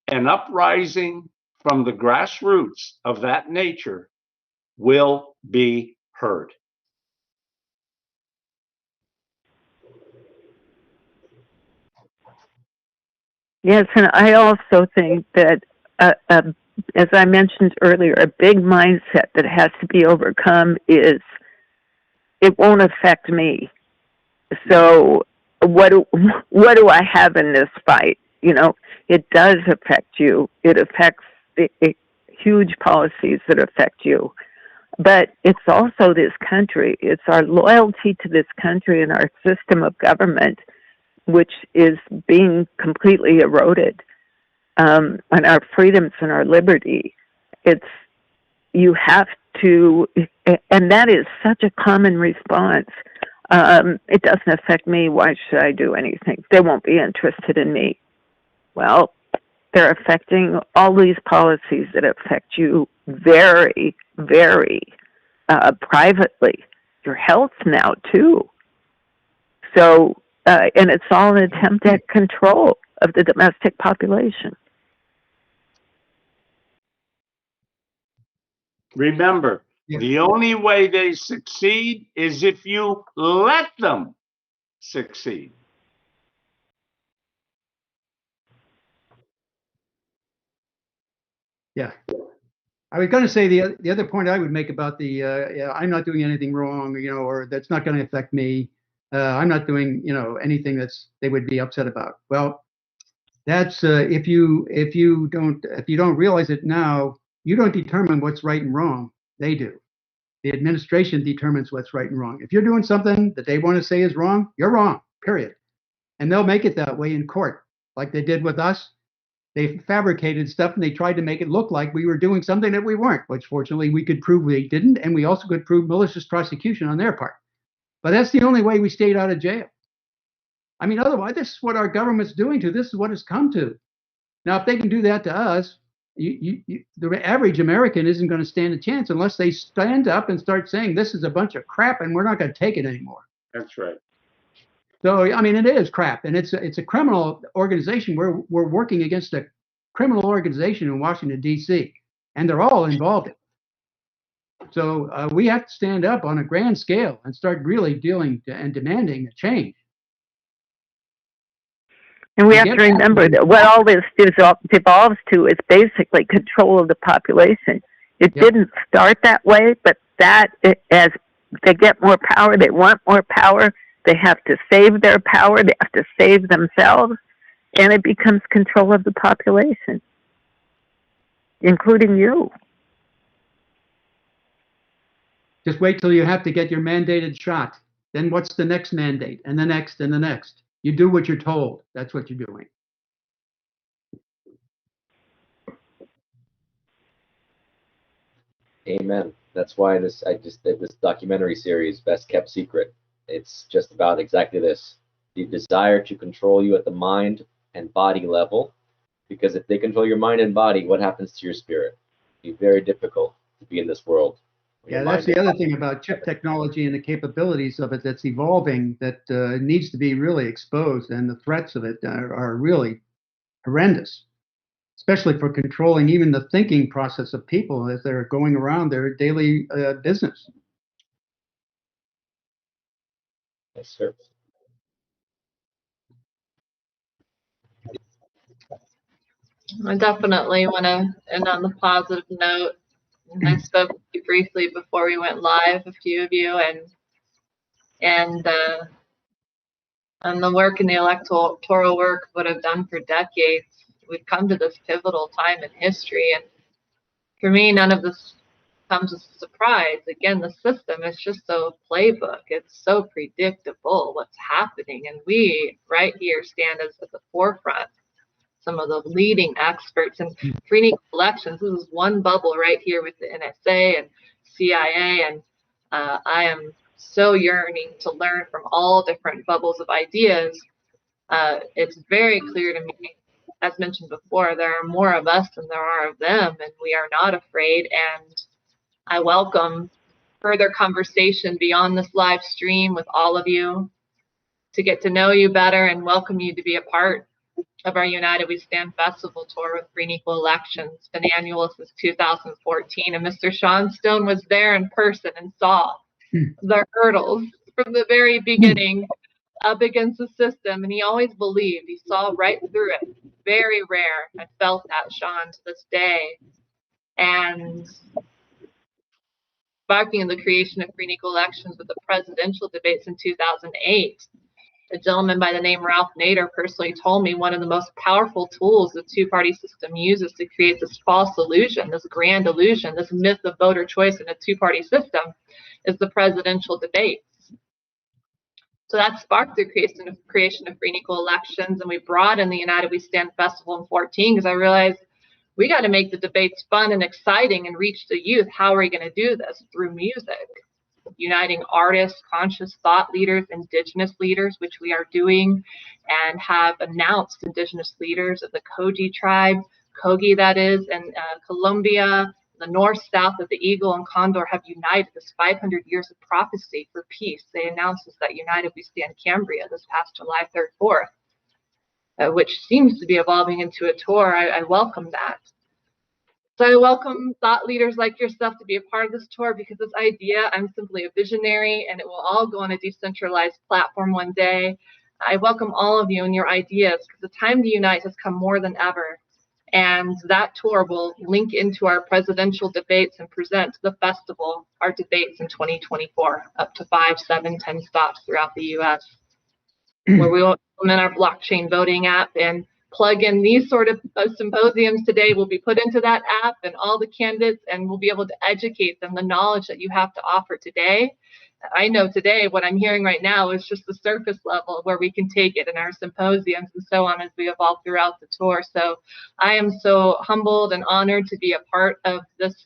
an uprising from the grassroots of that nature will be heard. Yes, and I also think that, as I mentioned earlier, a big mindset that has to be overcome is it won't affect me. So what do I have in this fight? You know, it does affect you. It affects huge policies that affect you. But it's also this country. It's our loyalty to this country and our system of government, which is being completely eroded, and our freedoms and our liberty. You have to, and that is such a common response. It doesn't affect me. Why should I do anything? They won't be interested in me. Well, they're affecting all these policies that affect you very, very privately. Your health now, too. So, and it's all an attempt at control of the domestic population. Remember, the only way they succeed is if you let them succeed. Yeah. I was going to say the other point I would make about the I'm not doing anything wrong, or that's not going to affect me. I'm not doing, anything they would be upset about. Well, that's if you don't realize it now, you don't determine what's right and wrong. They do. The administration determines what's right and wrong. If you're doing something that they want to say is wrong, you're wrong. Period. And they'll make it that way in court, like they did with us. They fabricated stuff and they tried to make it look like we were doing something that we weren't, which fortunately we could prove we didn't. And we also could prove malicious prosecution on their part. But that's the only way we stayed out of jail. I mean, otherwise, this is what our government's doing to. This is what it's come to. Now, if they can do that to us, the average American isn't going to stand a chance unless they stand up and start saying this is a bunch of crap and we're not going to take it anymore. That's right. So, I mean, it is crap, and it's a criminal organization. We're working against a criminal organization in Washington, D.C., and they're all involved in it. So we have to stand up on a grand scale and start really dealing and demanding a change. And we have to remember that what all this devolves to is basically control of the population. It didn't start that way, but as they get more power, they want more power. They have to save their power. They have to save themselves. And it becomes control of the population, including you. Just wait till you have to get your mandated shot. Then what's the next mandate? And the next and the next. You do what you're told. That's what you're doing. Amen. That's why I just did this documentary series, Best Kept Secret. It's just about exactly this: the desire to control you at the mind and body level. Because if they control your mind and body, what happens to your spirit? It'd be very difficult to be in this world. Yeah, that's the other thing about chip technology and the capabilities of it that's evolving that needs to be really exposed, and the threats of it are really horrendous, especially for controlling even the thinking process of people as they're going around their daily business. Yes, sir. I definitely want to end on the positive note. And I spoke with you briefly before we went live, a few of you, and the work and the electoral work what I've done for decades. We've come to this pivotal time in history, and for me, none of this comes as a surprise. Again, the system is just so playbook. It's so predictable what's happening, and we right here stand as at the forefront. Some of the leading experts in free and equal elections. This is one bubble right here with the NSA and CIA, and I am so yearning to learn from all different bubbles of ideas. It's very clear to me, as mentioned before, there are more of us than there are of them, and we are not afraid. And I welcome further conversation beyond this live stream with all of you to get to know you better and welcome you to be a part of our United We Stand Festival tour with Free and Equal Elections, been annual since 2014. And Mr. Sean Stone was there in person and saw the hurdles from the very beginning up against the system. And he always believed, he saw right through it. Very rare. I felt that, Sean, to this day. And sparking the creation of Free and Equal Elections with the presidential debates in 2008. A gentleman by the name Ralph Nader personally told me one of the most powerful tools the two-party system uses to create this false illusion, this grand illusion, this myth of voter choice in a two-party system is the presidential debates. So that sparked the creation of free and equal elections, and we brought in the United We Stand Festival in 2014 because I realized we got to make the debates fun and exciting and reach the youth. How are we going to do this? Through music. Uniting artists, conscious thought leaders, indigenous leaders, which we are doing, and have announced indigenous leaders of the Koji tribe, Kogi that is, and Colombia, the north, south of the Eagle and Condor have united this 500 years of prophecy for peace. They announced this at United We Stand Cambria this past July 3rd, 4th, which seems to be evolving into a tour. I welcome that. So I welcome thought leaders like yourself to be a part of this tour because this idea, I'm simply a visionary and it will all go on a decentralized platform one day. I welcome all of you and your ideas because the time to unite has come more than ever. And that tour will link into our presidential debates and present to the festival our debates in 2024, up to 5, 7, 10 stops throughout the US, where we will implement our blockchain voting app and plug in these sort of symposiums today will be put into that app and all the candidates, and we'll be able to educate them the knowledge that you have to offer today. I know today what I'm hearing right now is just the surface level of where we can take it in our symposiums and so on as we evolve throughout the tour. So I am so humbled and honored to be a part of this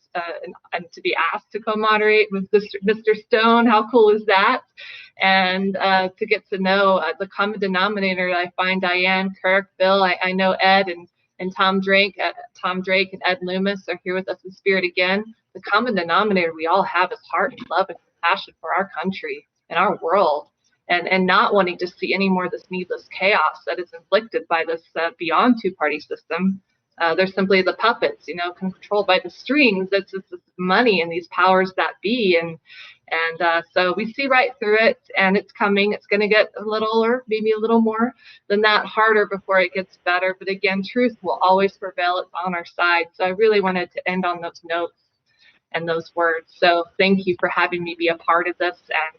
and to be asked to co-moderate with Mr. Stone. How cool is that? And to get to know the common denominator. I find Diane, Kirk, Bill. I know Ed and Tom Drake. Tom Drake and Ed Loomis are here with us in spirit again. The common denominator we all have is heart and love and passion for our country and our world, and not wanting to see any more of this needless chaos that is inflicted by this beyond two-party system. They're simply the puppets, controlled by the strings. That's just money and these powers that be, and so we see right through it, and it's coming. It's going to get a little, or maybe a little more than that, harder before it gets better. But again, truth will always prevail. It's on our side. So I really wanted to end on those notes and those words. So thank you for having me be a part of this, and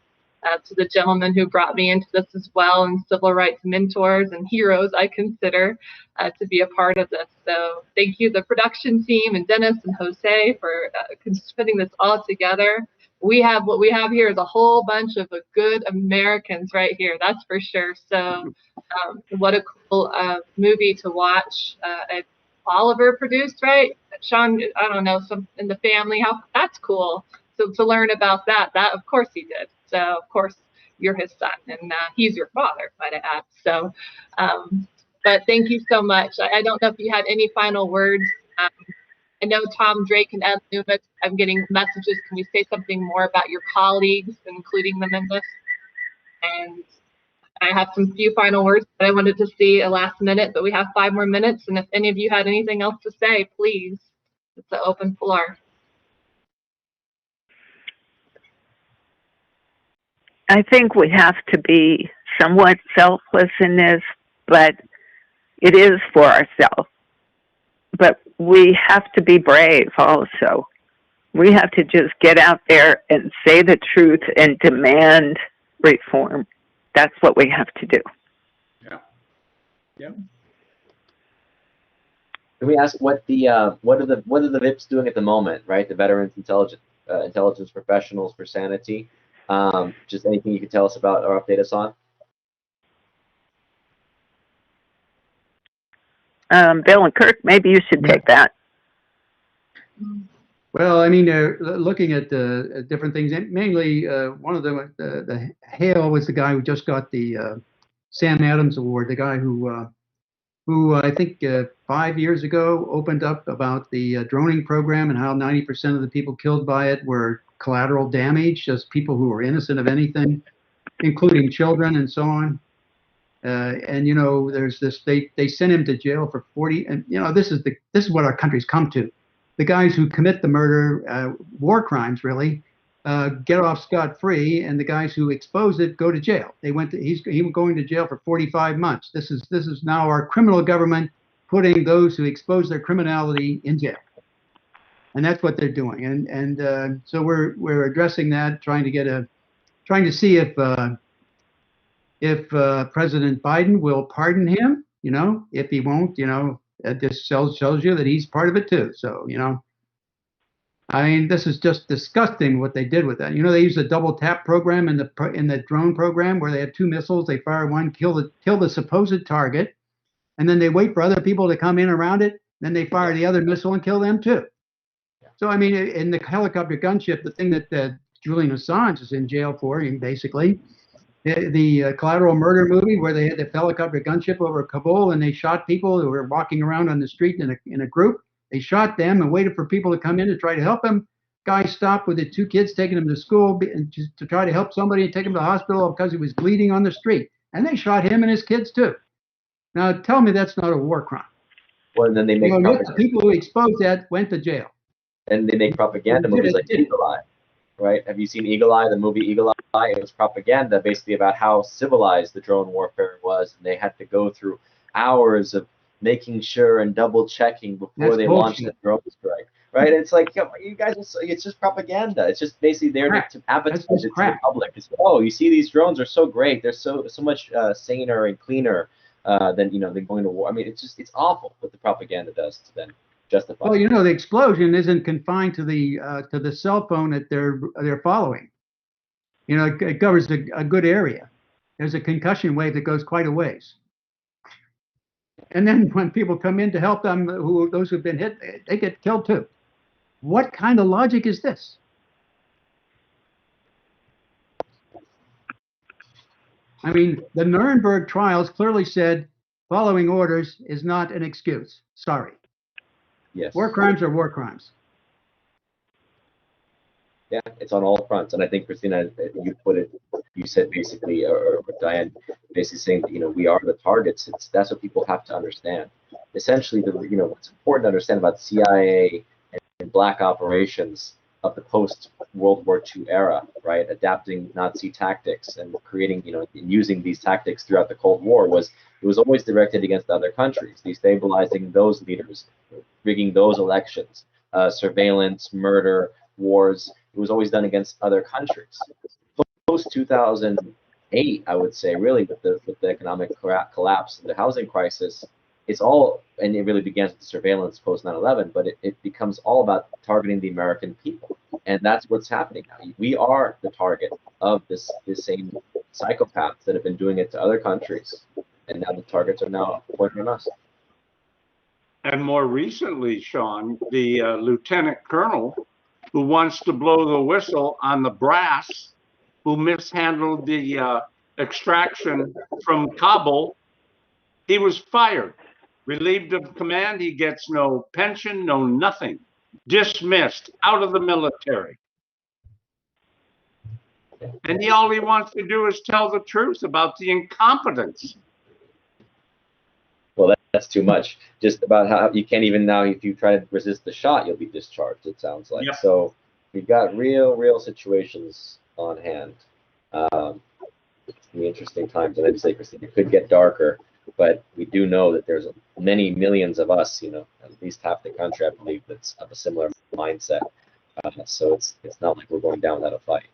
to the gentleman who brought me into this as well, and civil rights mentors and heroes I consider to be a part of this. So thank you, the production team, and Dennis and Jose for putting this all together. What we have here is a whole bunch of good Americans right here, that's for sure. So what a cool movie to watch. Oliver produced, right? Sean, I don't know, some in the family. How that's cool. So to learn about that of course he did. So of course you're his son, and he's your father, might I add. So, but thank you so much. I don't know if you had any final words. I know Tom Drake and Ed Loomis, I'm getting messages. Can you say something more about your colleagues, including them in this? And I have some few final words that I wanted to see a last minute, but we have 5 more minutes. And if any of you had anything else to say, please, it's an open floor. I think we have to be somewhat selfless in this, but it is for ourselves. But we have to be brave also. We have to just get out there and say the truth and demand reform. That's what we have to do. Yeah. Yeah. Can we ask what are the VIPs doing at the moment, right? The Veterans Intelligence Professionals for Sanity. Just anything you could tell us about or update us on? Bill and Kirk, maybe you should take that. Well, I mean, looking at different things, and mainly one of them, the Hale was the guy who just got the Sam Adams Award, the guy who I think 5 years ago opened up about the droning program and how 90% of the people killed by it were collateral damage, just people who were innocent of anything, including children and so on. And you know, there's this. They sent him to jail for 40. And you know, this is what our country's come to. The guys who commit the murder, war crimes, really, get off scot-free, and the guys who expose it go to jail. He was going to jail for 45 months. This is now our criminal government putting those who expose their criminality in jail, and that's what they're doing. And so we're addressing that, trying to see if President Biden will pardon him. You know, if he won't, you know, that just shows you that he's part of it too. So, you know, I mean, this is just disgusting what they did with that. You know, they used a double tap program in the drone program where they had 2 missiles. They fire one, kill the supposed target, and then they wait for other people to come in around it. Then they fire the other missile and kill them too. So, I mean, in the helicopter gunship, the thing that Julian Assange is in jail for, basically, the collateral murder movie where they had the helicopter gunship over Kabul and they shot people who were walking around on the street in a group. They shot them and waited for people to come in to try to help them. Guy stopped with the 2 kids, taking them to school to try to help somebody and take him to the hospital because he was bleeding on the street. And they shot him and his kids too. Now tell me that's not a war crime. Well, and then they make the people who exposed that went to jail. And they make propaganda movies like Eagle Eye, right? Have you seen Eagle Eye, the movie Eagle Eye? It was propaganda basically about how civilized the drone warfare was, and they had to go through hours of making sure and double checking before they launched the drone strike, right? It's like, you guys, it's just propaganda. It's just basically there to advertise it to the public. It's, oh, you see, these drones are so great. They're so much saner and cleaner than going to war. I mean, it's awful what the propaganda does to them. Justify. Well, you know, the explosion isn't confined to the cell phone that they're following. You know, it covers a good area. There's a concussion wave that goes quite a ways. And then when people come in to help them, those who've been hit, they get killed too. What kind of logic is this? I mean, the Nuremberg trials clearly said following orders is not an excuse. Sorry. Yes. War crimes are war crimes. Yeah, it's on all fronts. And I think, Christina, you said basically, or Diane, basically saying that, you know, we are the targets. That's what people have to understand. Essentially, what's important to understand about CIA and black operations of the post-World War II era, right? Adapting Nazi tactics and creating, and using these tactics throughout the Cold War it was always directed against other countries, destabilizing those leaders, rigging those elections, surveillance, murder, wars. It was always done against other countries. Post 2008, I would say, really, with the economic collapse and the housing crisis, it's all, and it really begins with the surveillance post 9/11, but it becomes all about targeting the American people, and that's what's happening now. We are the target of this same psychopaths that have been doing it to other countries, and now the targets are now pointing on us. And more recently, Sean, the lieutenant colonel who wants to blow the whistle on the brass, who mishandled the extraction from Kabul, he was fired. Relieved of command, he gets no pension, no nothing. Dismissed, out of the military. And all he wants to do is tell the truth about the incompetence. Well, that's too much. Just about how you can't even now, if you try to resist the shot, you'll be discharged, it sounds like. Yep. So we've got real situations on hand. It's gonna be interesting times. And as you say, Christina, it could get darker, but we do know that there's many millions of us, you know, at least half the country, I believe, that's of a similar mindset. So it's not like we're going down without a fight.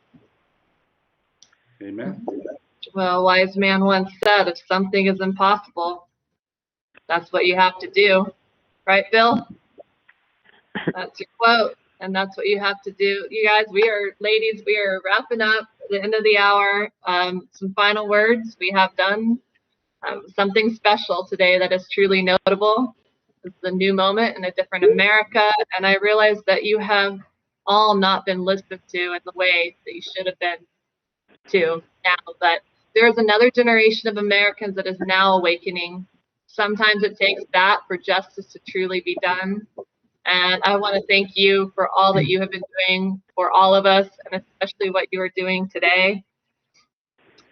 Amen. Well, a wise man once said, if something is impossible, that's what you have to do. Right, Bill? That's your quote, and that's what you have to do. You guys, ladies, we are wrapping up at the end of the hour. Some final words. We have done something special today that is truly notable. It's a new moment in a different America, and I realize that you have all not been listened to in the way that you should have been to now, but there's another generation of Americans that is now awakening. Sometimes it takes that for justice to truly be done. And I want to thank you for all that you have been doing for all of us, and especially what you are doing today.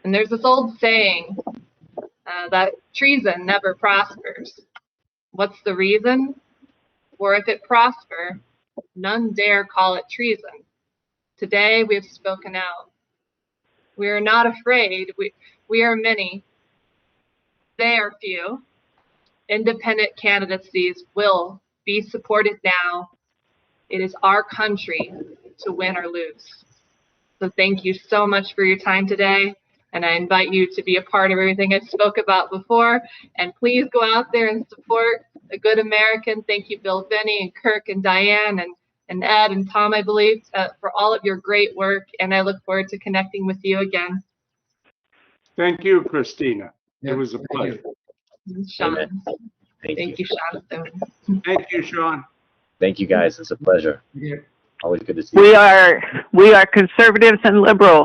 And there's this old saying that treason never prospers. What's the reason? For if it prosper, none dare call it treason. Today we have spoken out. We are not afraid. We are many. They are few. Independent candidacies will be supported now. It is our country to win or lose. So thank you so much for your time today. And I invite you to be a part of everything I spoke about before. And please go out there and support a good American. Thank you, Bill, Binney, and Kirk, and Diane, and Ed, and Tom, I believe, for all of your great work. And I look forward to connecting with you again. Thank you, Christina. Yeah, It was a thank pleasure. you. Sean. Amen. Thank you, Sean. Thank you, Sean. Thank you, guys. It's a pleasure. Yeah. Always good to see you. We are conservatives and liberals.